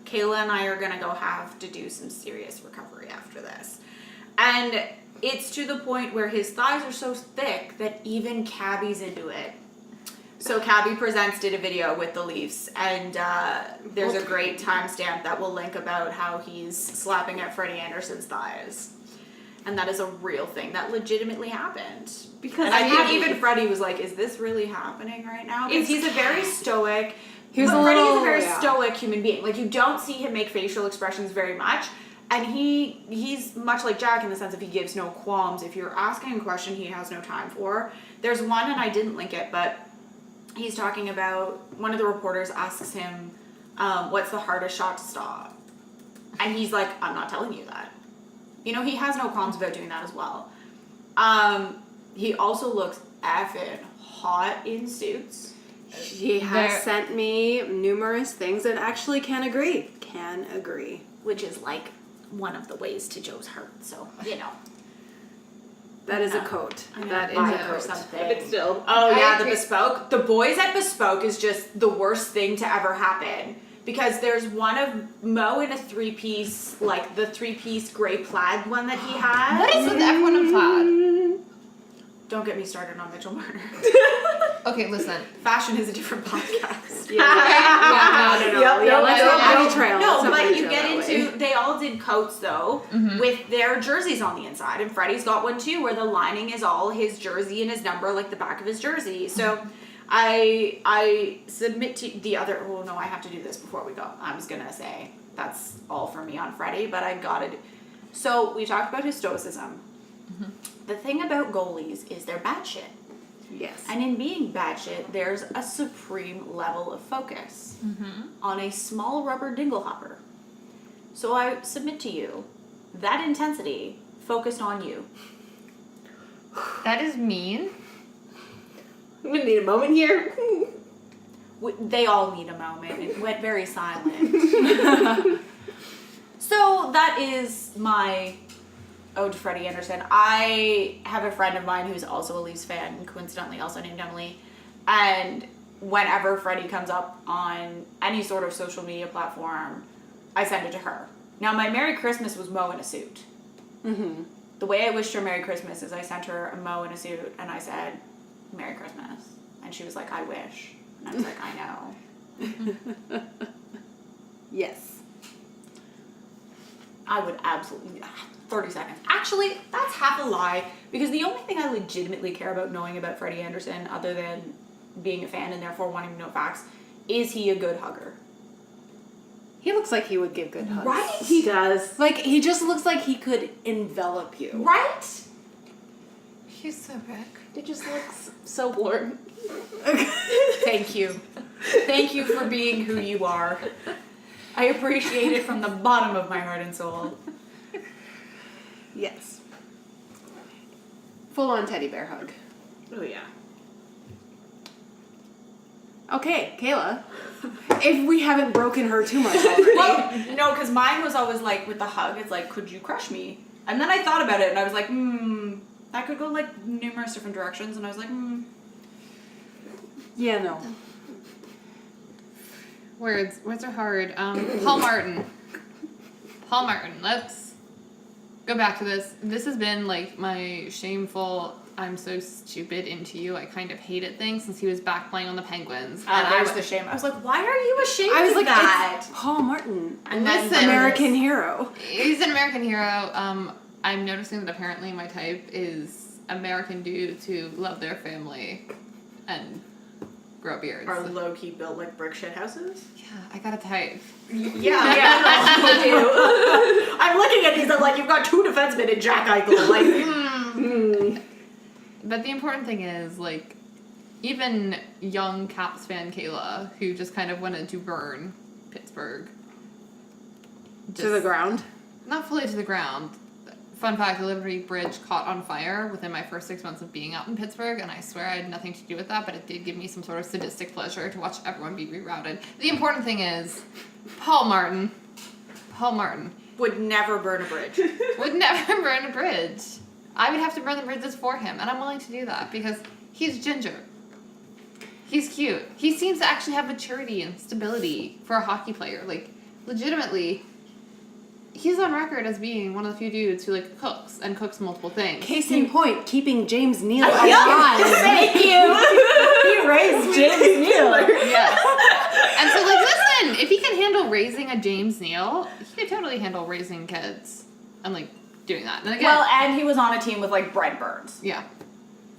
A: Kayla and I are gonna go have to do some serious recovery after this. And it's to the point where his thighs are so thick that even Cabby's into it. So Cabby Presents did a video with the Leafs, and there's a great timestamp that will link about how he's slapping at Freddie Anderson's thighs. And that is a real thing that legitimately happened.
C: Because
A: I think even Freddie was like, is this really happening right now? Because he's a very stoic,
B: Here's
A: but
B: a
A: Freddie is
B: little-
A: a very
B: yeah.
A: stoic human being. Like, you don't see him make facial expressions very much. And he's much like Jack in the sense of he gives no qualms. If you're asking a question he has no time for. There's one, and I didn't link it, but he's talking about, one of the reporters asks him, what's the hardest shot to stop? And he's like, I'm not telling you that. You know, he has no qualms about doing that as well. He also looks effing hot in suits.
B: He has sent me numerous things that actually can agree.
A: Which is like one of the ways to Joe's heart, so, you know.
B: That is a coat. That is
A: Buy
B: a
A: it or
B: coat.
A: something.
C: But still.
A: Oh yeah, the
D: agree.
A: Bespoke. The boys at Bespoke is just the worst thing to ever happen. Because there's one of Mo in a three-piece, like the three-piece gray plaid one that he had.
D: What is with everyone in plaid?
A: Don't get me started on Mitchell Marner.
D: Okay, listen.
A: Fashion is a different podcast.
B: No. Yeah, let's go bunny trail.
A: No,
B: Let's go
A: but
B: bunny
A: you
B: trail
A: get
B: that
A: into,
B: way.
A: they all did coats though, with their jerseys on the inside. And Freddie's got one too, where the lining is all his jersey and his number, like the back of his jersey. So I submit to the other, well, no, I have to do this before we go. I was going to say, that's all for me on Freddie, but I got it. So we talked about his stoicism. The thing about goalies is they're batshit.
B: Yes.
A: And in being batshit, there's a supreme level of focus on a small rubber dinglehopper. So I submit to you, that intensity focused on you.
D: That is mean.
C: I'm gonna need a moment here.
A: They all need a moment. It went very silent. So that is my ode to Freddie Anderson. I have a friend of mine who's also a Leafs fan, coincidentally also named Emily, and whenever Freddie comes up on any sort of social media platform, I send it to her. Now, my Merry Christmas was Mo in a suit. The way I wished her Merry Christmas is I sent her a Mo in a suit, and I said, Merry Christmas. And she was like, I wish. And I was like, I know.
B: Yes.
A: I would absolutely, 30 seconds. Actually, that's half a lie, because the only thing I legitimately care about knowing about Freddie Anderson, other than being a fan and therefore wanting to know facts, is he a good hugger?
B: He looks like he would give good hugs.
A: Right?
C: He does.
B: Like, he just looks like he could envelop you.
A: Right?
D: He's so big.
C: It just looks so warm.
A: Thank you. Thank you for being who you are. I appreciate it from the bottom of my heart and soul.
B: Yes. Full on teddy bear hug.
C: Oh yeah.
B: Okay, Kayla. If we haven't broken her too much already.
A: Well, no, because mine was always like, with the hug, it's like, could you crush me? And then I thought about it, and I was like, that could go like numerous different directions, and I was like,
B: Yeah, no.
D: Words are hard. Paul Martin. Paul Martin. Let's go back to this. This has been like my shameful, I'm so stupid into you, I kind of hate it thing since he was back playing on the Penguins.
A: There's the shame. I was like, why are you ashamed
B: I was
A: of
B: like,
A: that?
B: it's Paul Martin.
A: And then
D: Listen,
B: American hero.
D: He's an American hero. I'm noticing that apparently my type is American dudes who love their family and grow beards.
A: Are low-key built like brick shit houses?
D: Yeah, I got a type.
A: Yeah, you do. I'm looking at these, I'm like, you've got 2 defensemen in Jack Eichel. Like,
D: But the important thing is, like, even young Caps fan Kayla, who just kind of wanted to burn Pittsburgh.
B: To the ground.
D: Not fully to the ground. Fun fact, the Liberty Bridge caught on fire within my first 6 months of being out in Pittsburgh, and I swear I had nothing to do with that, but it did give me some sort of sadistic pleasure to watch everyone be rerouted. The important thing is, Paul Martin
A: would never burn a bridge.
D: would never burn a bridge. I would have to burn the bridges for him, and I'm willing to do that because he's ginger. He's cute. He seems to actually have maturity and stability for a hockey player. Like, legitimately, he's on record as being one of the few dudes who, like, cooks multiple things.
B: Case in point, keeping James Neal alive.
A: Thank you. He raised James Neal.
D: Yes. And so, like, listen, if he can handle raising a James Neal, he could totally handle raising kids and, like, doing that. And again,
A: Well, and he was on a team with like Brent Burns.
D: yeah.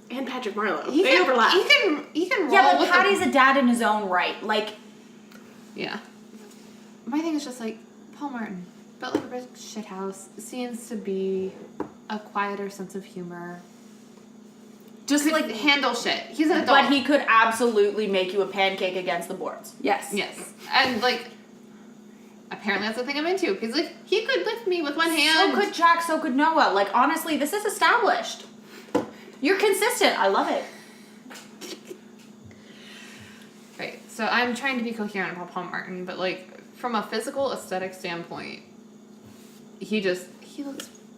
C: And Patrick Marleau.
D: He
C: They
D: can,
C: overlap.
D: he can roll
A: Yeah, but
D: with
A: Patty's
D: the,
A: a dad in his own right. Like,
D: yeah. My thing is just like Paul Martin, built like a brick shithouse, seems to be a quieter sense of humor.
B: Just
D: Could,
B: like,
D: like handle shit. He's an adult.
A: but he could absolutely make you a pancake against the boards.
B: yes.
D: yes, and like apparently that's the thing I'm into because like he could lift me with one hand.
A: So could Jack, so could Noah. Like, honestly, this is established. You're consistent. I love it.
D: Right. So I'm trying to be coherent about Paul Martin, but like from a physical aesthetic standpoint, he looks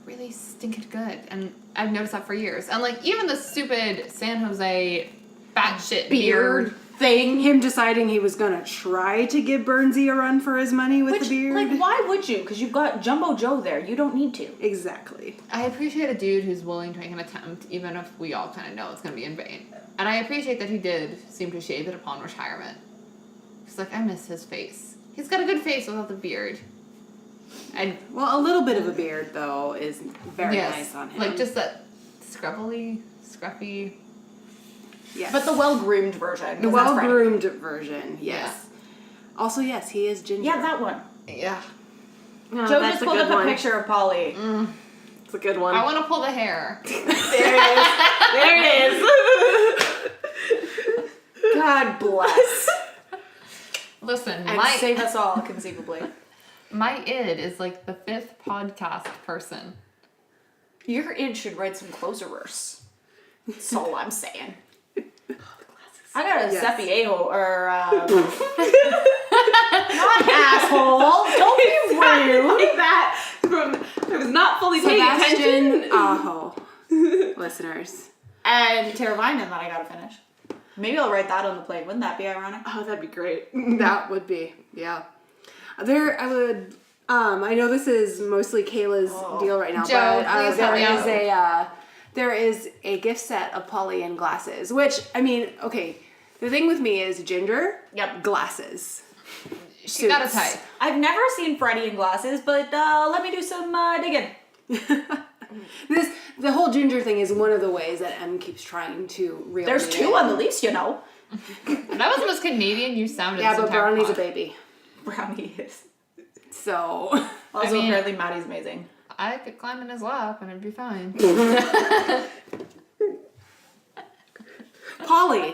D: really stinking good, and I've noticed that for years. And like even the stupid San Jose batshit beard.
A: Thing.
B: Him deciding he was gonna try to give Burnsy a run for his money with the beard.
A: Like, why would you? Because you've got Jumbo Joe there. You don't need to.
B: Exactly.
D: I appreciate a dude who's willing to make an attempt, even if we all kind of know it's going to be in vain. And I appreciate that he did seem to shave it upon retirement. He's like, I miss his face. He's got a good face without the beard. And
B: Well, a little bit of a beard though is very
D: yes,
B: nice on him.
D: like just that scruffy.
B: yes.
A: But the well-groomed version.
B: the
A: 'cause that's Frank.
B: well-groomed version. Yes. Also, yes, he is ginger.
A: Yeah, that one.
D: Yeah.
C: No,
A: Joe
C: that's
A: just pulled up
C: good
A: a
C: one.
A: picture of Polly.
C: It's a good one.
D: I want to pull the hair.
C: There it is.
A: God bless.
D: Listen,
A: And save us all, conceivably.
D: my id is like the 5th podcast person.
A: Your id should write some closer verse. That's all I'm saying. I got a
B: Yes.
A: Seppi a-hole, or, not asshole. Don't be rude.
C: Like that from I was not fully paying attention.
B: Sebastian Aho. Listeners.
A: And Tara Vinen that I gotta finish. Maybe I'll write that on the plate. Wouldn't that be ironic?
C: Oh, that'd be great.
B: That would be, yeah. I would, I know this is mostly Kayla's deal right now,
D: Joe,
B: but
D: please help me out.
B: there is a gift set of Polly and glasses, which, I mean, okay, the thing with me is ginger,
A: Yep.
B: glasses.
D: She got a
B: Suits.
D: type.
A: I've never seen Freddie in glasses, but let me do some digging.
B: The whole ginger thing is one of the ways that M keeps trying to reel
A: There's
B: me
A: 2
B: in.
A: on the Leafs, you know.
D: That was the most Canadian you sounded.
B: Yeah,
D: this
B: but
D: entire
B: Brownie's a
D: pod.
B: baby.
A: Brownie is.
B: So,
A: Also,
D: I mean-
A: apparently Maddie's amazing.
D: I could climb in his lap and it'd be fine.
B: Polly.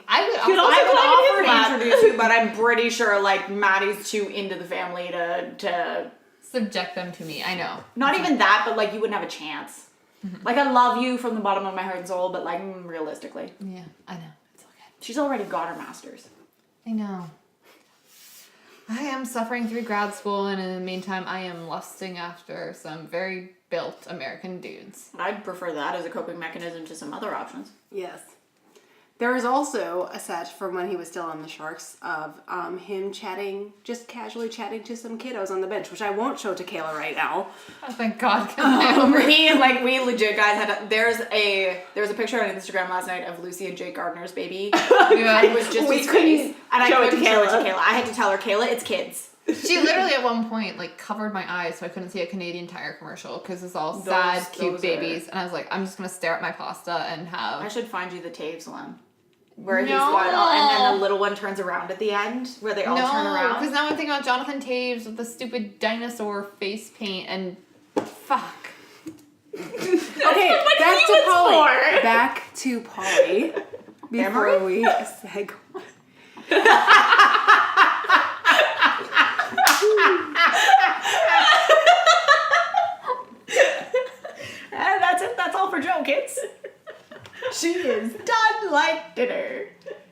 D: I would
C: Could
D: also,
C: also
A: I would
C: climb in
A: offer
C: his lap.
A: to introduce you, but I'm pretty sure like Maddie's too into the family to
D: subject them to me. I know.
A: not even that, but like you wouldn't have a chance. Like I love you from the bottom of my heart and soul, but like realistically,
D: Yeah, I know. It's okay.
A: she's already got her master's.
D: I know. I am suffering through grad school, and in the meantime, I am lusting after some very built American dudes.
A: I'd prefer that as a coping mechanism to some other options.
B: Yes. There is also a set from when he was still on the Sharks of him just casually chatting to some kiddos on the bench, which I won't show to Kayla right now.
D: Oh, thank God.
A: We legit guys there's a picture on Instagram last night of Lucy and Jake Gardner's baby. And it was just his face. And I couldn't show it to Kayla. I had to tell her, Kayla, it's kids.
D: She literally at one point like covered my eyes so I couldn't see a Canadian Tire commercial because it's all sad, cute babies. And I was like, I'm just going to stare at my pasta and have...
A: I should find you the Taves one. Where he's got and then the little one turns around at the end, where they all turn around.
D: Because now I'm thinking about Jonathan Taves with the stupid dinosaur face paint and fuck.
B: Okay, back to Polly. Back to Polly. Before we segue.
A: That's it. That's all for Joe, kids. She is done like dinner.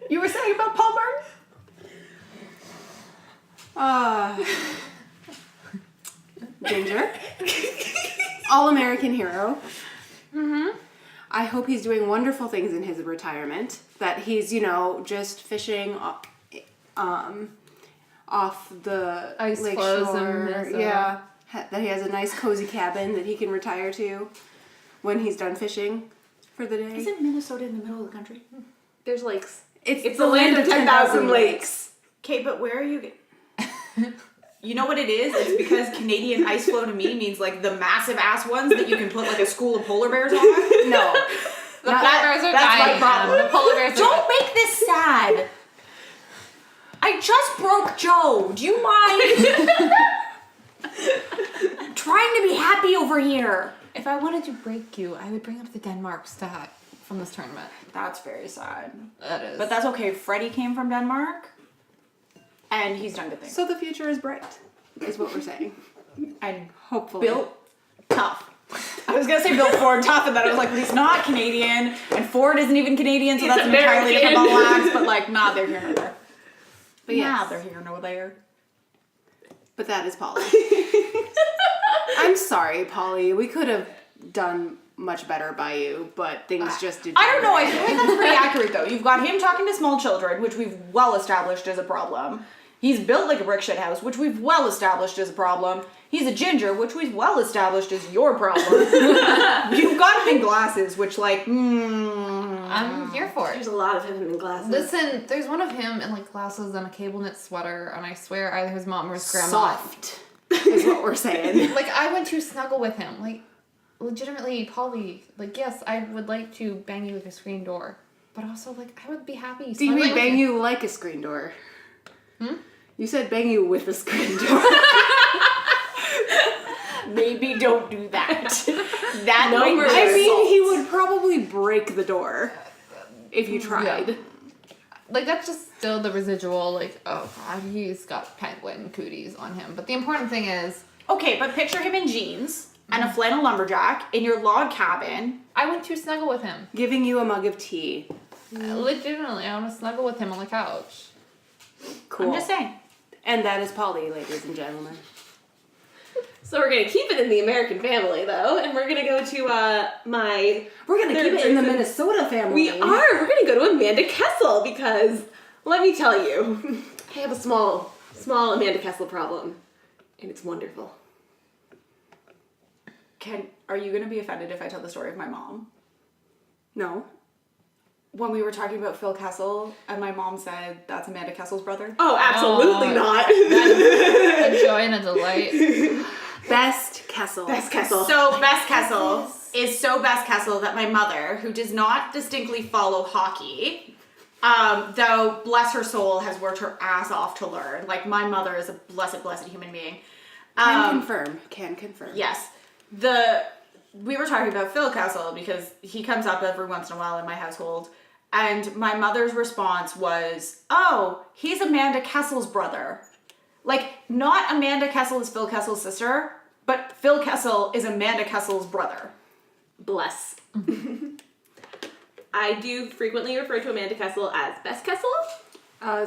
A: You were saying about Paul Martin?
B: Ginger. All-American hero. Mm-hmm. I hope he's doing wonderful things in his retirement. That he's, just fishing off the
D: ice
B: lake
D: floes
B: shore.
D: and
B: Yeah. That he has a nice cozy cabin that he can retire to when he's done fishing for the day.
A: Isn't Minnesota in the middle of the country?
C: There's lakes.
B: It's
C: the land of 10,000 lakes.
A: Okay, but where are you? You know what it is? It's because Canadian ice floe to me means like the massive ass ones that you can put like a school of polar bears on.
B: No.
D: The polar bears are
A: that's my
D: dying.
A: problem.
D: The polar bears
A: Don't make this sad. I just broke Joe. Do you mind? I'm trying to be happy over here.
D: If I wanted to break you, I would bring up the Denmark stat from this tournament.
A: That's very sad.
D: That is.
A: But that's okay. Freddie came from Denmark. And he's done good things.
B: So the future is bright, is what we're saying.
A: And
B: Hopefully.
A: built tough. I was gonna say built Ford tough, and then I was like, but he's not Canadian, and Ford isn't even Canadian, so
C: He's
A: that's an entirely different
C: American.
A: ball wax. But like, nah, they're here nor there.
B: But yes.
A: Nah, they're here nor there.
B: But that is Polly. I'm sorry, Polly. We could have done much better by you, but things just did.
A: I don't know. I feel like that's pretty accurate though. You've got him talking to small children, which we've well established is a problem. He's built like a brick shit house, which we've well established is a problem. He's a ginger, which we've well established is your problem. You've got him in glasses, which like,
D: I'm here for it.
C: There's a lot of him in glasses.
D: Listen, there's one of him in like glasses and a cable knit sweater, and I swear either his mom or his grandma.
B: Soft is what we're saying.
D: Like, I went to snuggle with him. Like, legitimately, Polly, like, yes, I would like to bang you with a screen door. But also, like, I would be happy.
B: Do you mean
D: snuggling
B: bang
D: with
B: you like a screen door? You said bang you with a screen door.
A: maybe don't do that. That might be
B: I mean,
A: assault.
B: he would probably break the door if you tried.
D: Yeah. Like, that's just still the residual, like, oh god, he's got penguin cooties on him. But the important thing is...
A: Okay, but picture him in jeans and a flannel lumberjack in your log cabin.
D: I went to snuggle with him.
B: Giving you a mug of tea.
D: Legitimately, I want to snuggle with him on the couch.
B: Cool.
A: I'm just saying.
B: And that is Polly, ladies and gentlemen.
C: So we're gonna keep it in the American family, though, and we're gonna go to my.
B: We're gonna keep it in the Minnesota family.
C: We are. We're gonna go to Amanda Kessel because let me tell you, I have a small Amanda Kessel problem, and it's wonderful.
A: Are you going to be offended if I tell the story of my mom?
B: No.
A: When we were talking about Phil Kessel, and my mom said, that's Amanda Kessel's brother.
C: Oh, absolutely not.
D: A joy and a delight.
B: Best Kessel.
C: Best Kessel.
A: So Best Kessel is so Best Kessel that my mother, who does not distinctly follow hockey, though bless her soul has worked her ass off to learn. Like, my mother is a blessed human being.
B: Can confirm.
A: Yes. We were talking about Phil Kessel because he comes up every once in a while in my household, and my mother's response was, oh, he's Amanda Kessel's brother. Like, not Amanda Kessel is Phil Kessel's sister, but Phil Kessel is Amanda Kessel's brother.
C: Bless. I do frequently refer to Amanda Kessel as Best Kessel.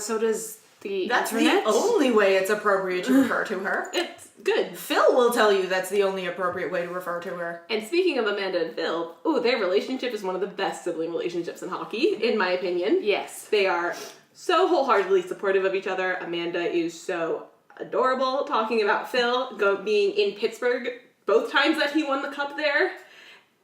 B: So does
C: The
A: That's
C: internet.
A: the only way it's appropriate to refer to her.
C: It's good.
A: Phil will tell you that's the only appropriate way to refer to her.
C: And speaking of Amanda and Phil, their relationship is one of the best sibling relationships in hockey, in my opinion.
B: Yes.
C: They are so wholeheartedly supportive of each other. Amanda is so adorable, talking about Phil being in Pittsburgh both times that he won the cup there.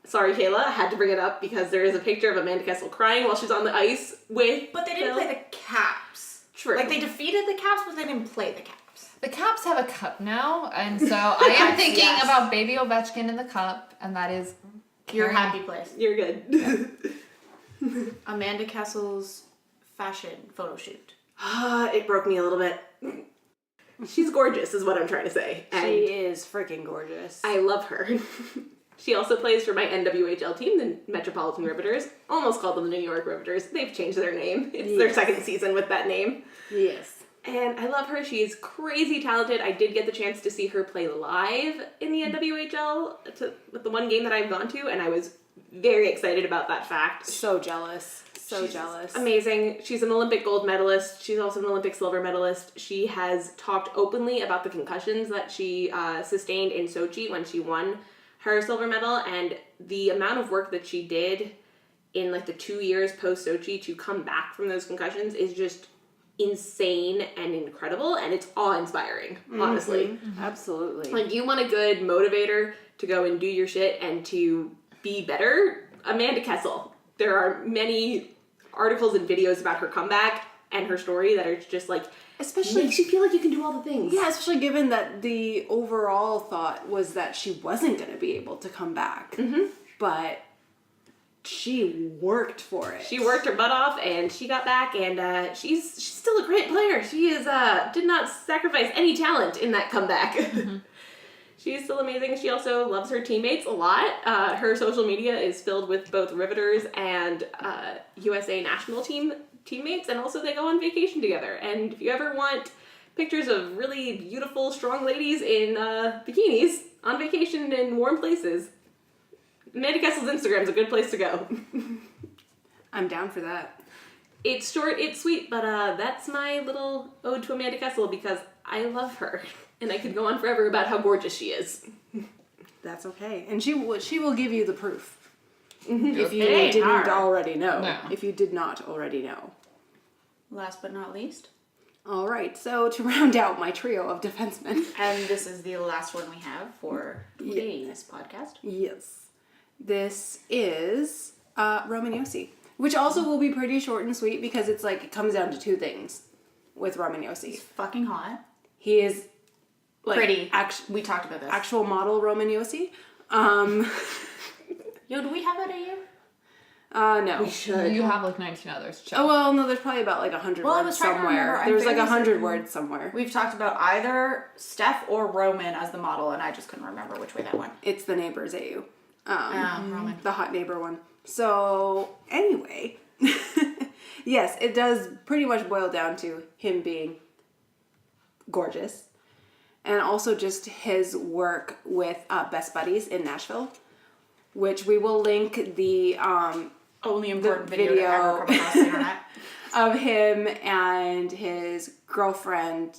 C: Sorry, Kayla, I had to bring it up because there is a picture of Amanda Kessel crying while she's on the ice with
A: But they didn't
C: Phil.
A: play the Caps.
C: True.
A: Like, they defeated the Caps, but they didn't play the Caps.
D: The Caps have a cup now, and so I am thinking
A: Yes.
D: about baby Ovechkin in the cup, and that is
A: Your
D: carrying-
A: happy place.
C: You're good.
A: Amanda Kessel's fashion photo shoot.
C: It broke me a little bit. She's gorgeous, is what I'm trying to say. And
B: She is freaking gorgeous.
C: I love her. She also plays for my NWHL team, the Metropolitan Riveters. Almost called them the New York Riveters. They've changed their name. It's their second season with that name.
B: Yes.
C: And I love her. She's crazy talented. I did get the chance to see her play live in the NWHL with the one game that I've gone to, and I was very excited about that fact.
B: So jealous. So
C: She's
B: jealous.
C: Amazing. She's an Olympic gold medalist. She's also an Olympic silver medalist. She has talked openly about the concussions that she sustained in Sochi when she won her silver medal, and the amount of work that she did in like the 2 years post Sochi to come back from those concussions is just insane and incredible, and it's awe-inspiring, honestly.
B: Absolutely.
C: Like, you want a good motivator to go and do your shit and to be better? Amanda Kessel. There are many articles and videos about her comeback and her story that are just like,
B: Especially
C: makes you feel like you can do all the things.
B: Yeah, especially given that the overall thought was that she wasn't going to be able to come back. Mm-hmm. But she worked for it.
C: She worked her butt off and she got back, and she's still a great player. She is did not sacrifice any talent in that comeback. Mm-hmm. She's still amazing. She also loves her teammates a lot. Her social media is filled with both Riveters and USA national teammates, and also they go on vacation together. And if you ever want pictures of really beautiful, strong ladies in bikinis on vacation in warm places, Amanda Kessel's Instagram is a good place to go.
B: I'm down for that.
C: It's short, it's sweet, but that's my little ode to Amanda Kessel because I love her. And I could go on forever about how gorgeous she is.
B: That's okay. And she will give you the proof.
C: Mm-hmm.
B: If you
A: Okay,
B: didn't
A: hard.
B: already know.
D: No.
B: If you did not already know.
A: Last but not least.
B: All right, so to round out my trio of defensemen.
A: And this is the last one we have for today's podcast.
B: Yes. This is Roman Yossi, which also will be pretty short and sweet because it's like it comes down to two things with Roman Yossi.
A: He's fucking hot.
B: He is like
A: Pretty. We talked about this.
B: actual model Roman Yossi.
A: Yo, do we have that at you?
B: No.
C: should.
D: You have like 19 others. Chill.
B: Oh well, no. There's probably about like 100
A: Well, I
B: words
A: was trying to
B: somewhere.
A: remember. I'm
B: There's like
A: fairly
B: 100
A: certain
B: words somewhere.
A: We've talked about either Steph or Roman as the model, and I just couldn't remember which way that went.
B: It's the neighbors AU.
A: Roman.
B: The hot neighbor one. So anyway, yes, it does pretty much boil down to him being gorgeous, and also just his work with Best Buddies in Nashville, which we will link the
A: Only important
B: The
A: video, to ever come across the internet.
B: of him and his girlfriend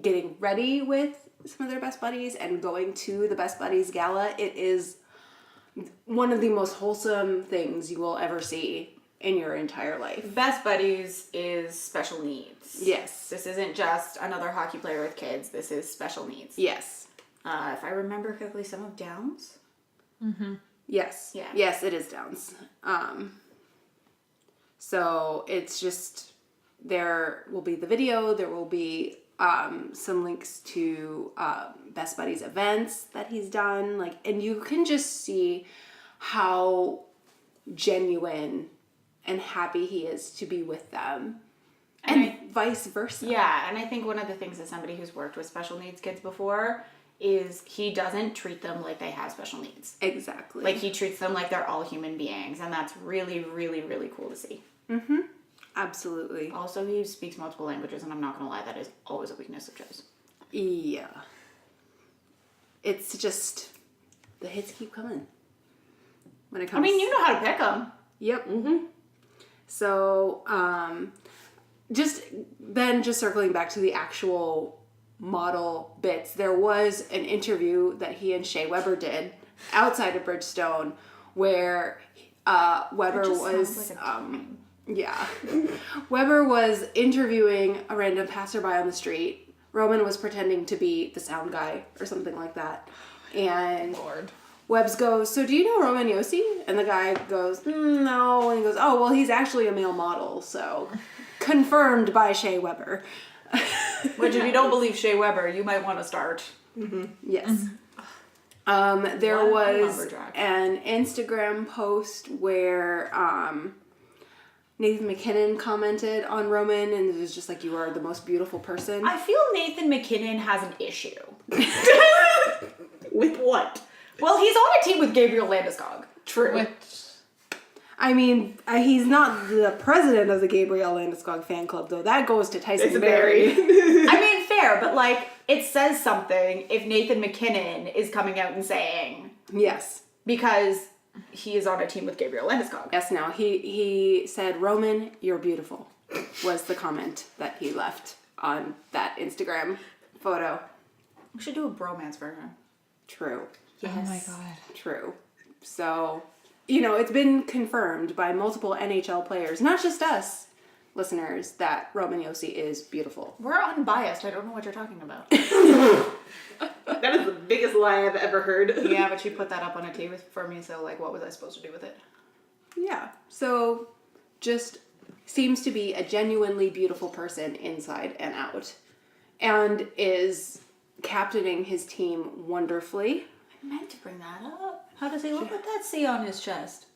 B: getting ready with some of their best buddies and going to the Best Buddies gala. It is one of the most wholesome things you will ever see in your entire life.
A: Best Buddies is special needs.
B: Yes.
A: This isn't just another hockey player with kids. This is special needs.
B: Yes.
A: If I remember correctly, some of Downs.
B: Yes.
A: Yeah.
B: Yes, it is Downs. So it's just, there will be the video, there will be some links to Best Buddies events that he's done, like, and you can just see how genuine and happy he is to be with them, and vice versa.
A: Yeah, and I think one of the things as somebody who's worked with special needs kids before is he doesn't treat them like they have special needs.
B: Exactly.
A: Like, he treats them like they're all human beings, and that's really, really, really cool to see.
B: Absolutely.
A: Also, he speaks multiple languages, and I'm not gonna lie, that is always a weakness of Joe's.
B: Yeah. It's just, the hits keep coming. When it comes.
A: I mean, you know how to pick them.
B: Yep. So, just circling back to the actual model bits, there was an interview that he and Shea Weber did outside of Bridgestone where Weber was Weber was interviewing a random passerby on the street. Roman was pretending to be the sound guy or something like that. And
D: Lord.
B: Webbs goes, "So do you know Roman Yossi?" And the guy goes, "No." And he goes, "Oh, well, he's actually a male model, so confirmed by Shea Weber."
A: Which, if you don't believe Shea Weber, you might want to start.
B: Yes. There was an Instagram post where Nathan McKinnon commented on Roman, and it was just like, "You are the most beautiful person."
A: I feel Nathan McKinnon has an issue.
C: With what?
A: Well, he's on a team with Gabriel Landeskog. True.
D: Which,
B: I mean, he's not the president of the Gabriel Landeskog fan club, though. That goes to Tyson Berry.
A: I mean, fair, but like, it says something if Nathan McKinnon is coming out and saying,
B: Yes.
A: because he is on a team with Gabriel Landeskog.
B: Yes, no. He said, "Roman, you're beautiful," was the comment that he left on that Instagram photo.
A: We should do a bromance version.
B: True.
A: Yes.
D: oh my god.
B: True. So, it's been confirmed by multiple NHL players, not just us listeners, that Roman Yossi is beautiful.
A: We're unbiased. I don't know what you're talking about.
C: That is the biggest lie I've ever heard.
A: Yeah, but she put that up on a tee for me, so like, what was I supposed to do with it?
B: Yeah. So, just seems to be a genuinely beautiful person inside and out. And is captaining his team wonderfully.
A: I meant to bring that up. How does he look with that C on his chest?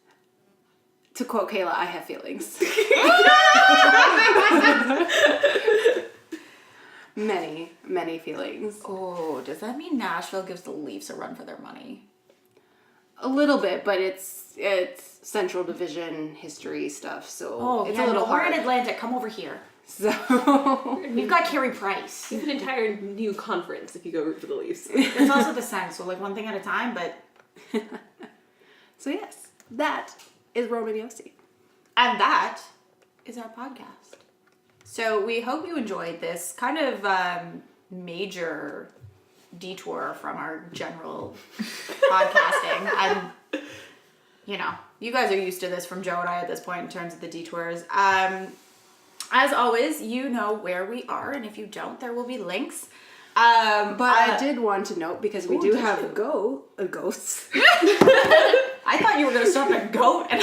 B: To quote Kayla, "I have feelings." Many, many feelings.
A: Oh, does that mean Nashville gives the Leafs a run for their money?
B: A little bit, but it's Central Division history stuff, so it's a little
A: we're
B: hard.
A: in Atlantic. Come over here.
B: So
A: We've got Carey Price.
C: You have an entire new conference if you go root for the Leafs.
A: There's also the Sens, so like one thing at a time, but...
B: So yes, that is Roman Yossi.
A: And that is our podcast. So we hope you enjoyed this kind of major detour from our general podcasting. And, you guys are used to this from Joe and I at this point in terms of the detours. As always, you know where we are, and if you don't, there will be links.
B: But I did want to note, because we do have ghosts.
A: I thought you were going to stop at goat, and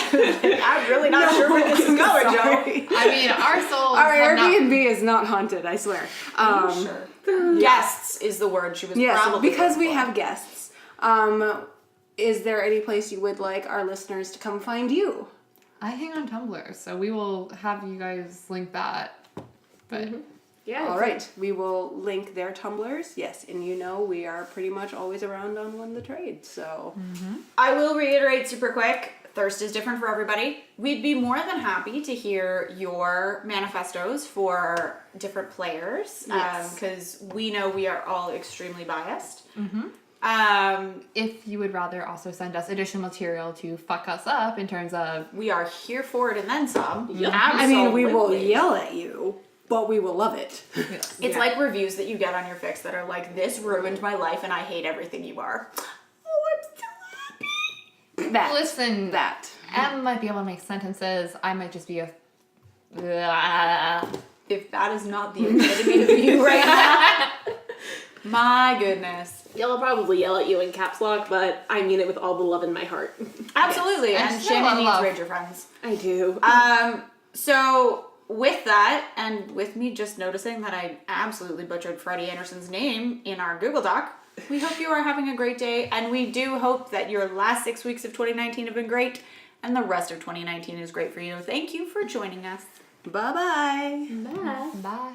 A: I'm really not sure where this is going,
B: Sorry.
A: Joe.
D: I mean, our souls.
B: Our
D: have
B: Airbnb is not haunted, I swear.
A: Sure. Guests is the word she was
B: Yes,
A: probably
B: because we
A: going for.
B: have guests. Is there any place you would like our listeners to come find you?
D: I hang on Tumblr, so we will have you guys link that. But
C: Yeah.
B: All right, we will link their Tumblrs. Yes, and we are pretty much always around on Win the Trade, so...
A: I will reiterate super quick, thirst is different for everybody. We'd be more than happy to hear your manifestos for different players,
B: Yes.
A: because we know we are all extremely biased.
D: if you would rather also send us additional material to fuck us up in terms of...
A: We are here for it and then some.
C: Yep.
B: I mean, we will
A: Absolutely.
B: yell at you, but we will love it.
A: It's like reviews that you get on your Fix that are like, "This ruined my life and I hate everything you are." Oh, I'm so happy.
B: That.
D: Listen,
B: That.
D: Em might be able to make sentences. I might just be a...
A: If that is not the epitome of you right now, my goodness.
C: I'll probably yell at you in caps lock, but I mean it with all the love in my heart.
A: Absolutely,
D: Yes.
A: and
D: And still
A: Shannon needs
D: love.
A: Ranger friends.
C: I do.
A: So with that, and with me just noticing that I absolutely butchered Freddie Anderson's name in our Google Doc, we hope you are having a great day, and we do hope that your last 6 weeks of 2019 have been great, and the rest of 2019 is great for you. Thank you for joining us.
B: Bye-bye.
C: Bye.
D: Bye.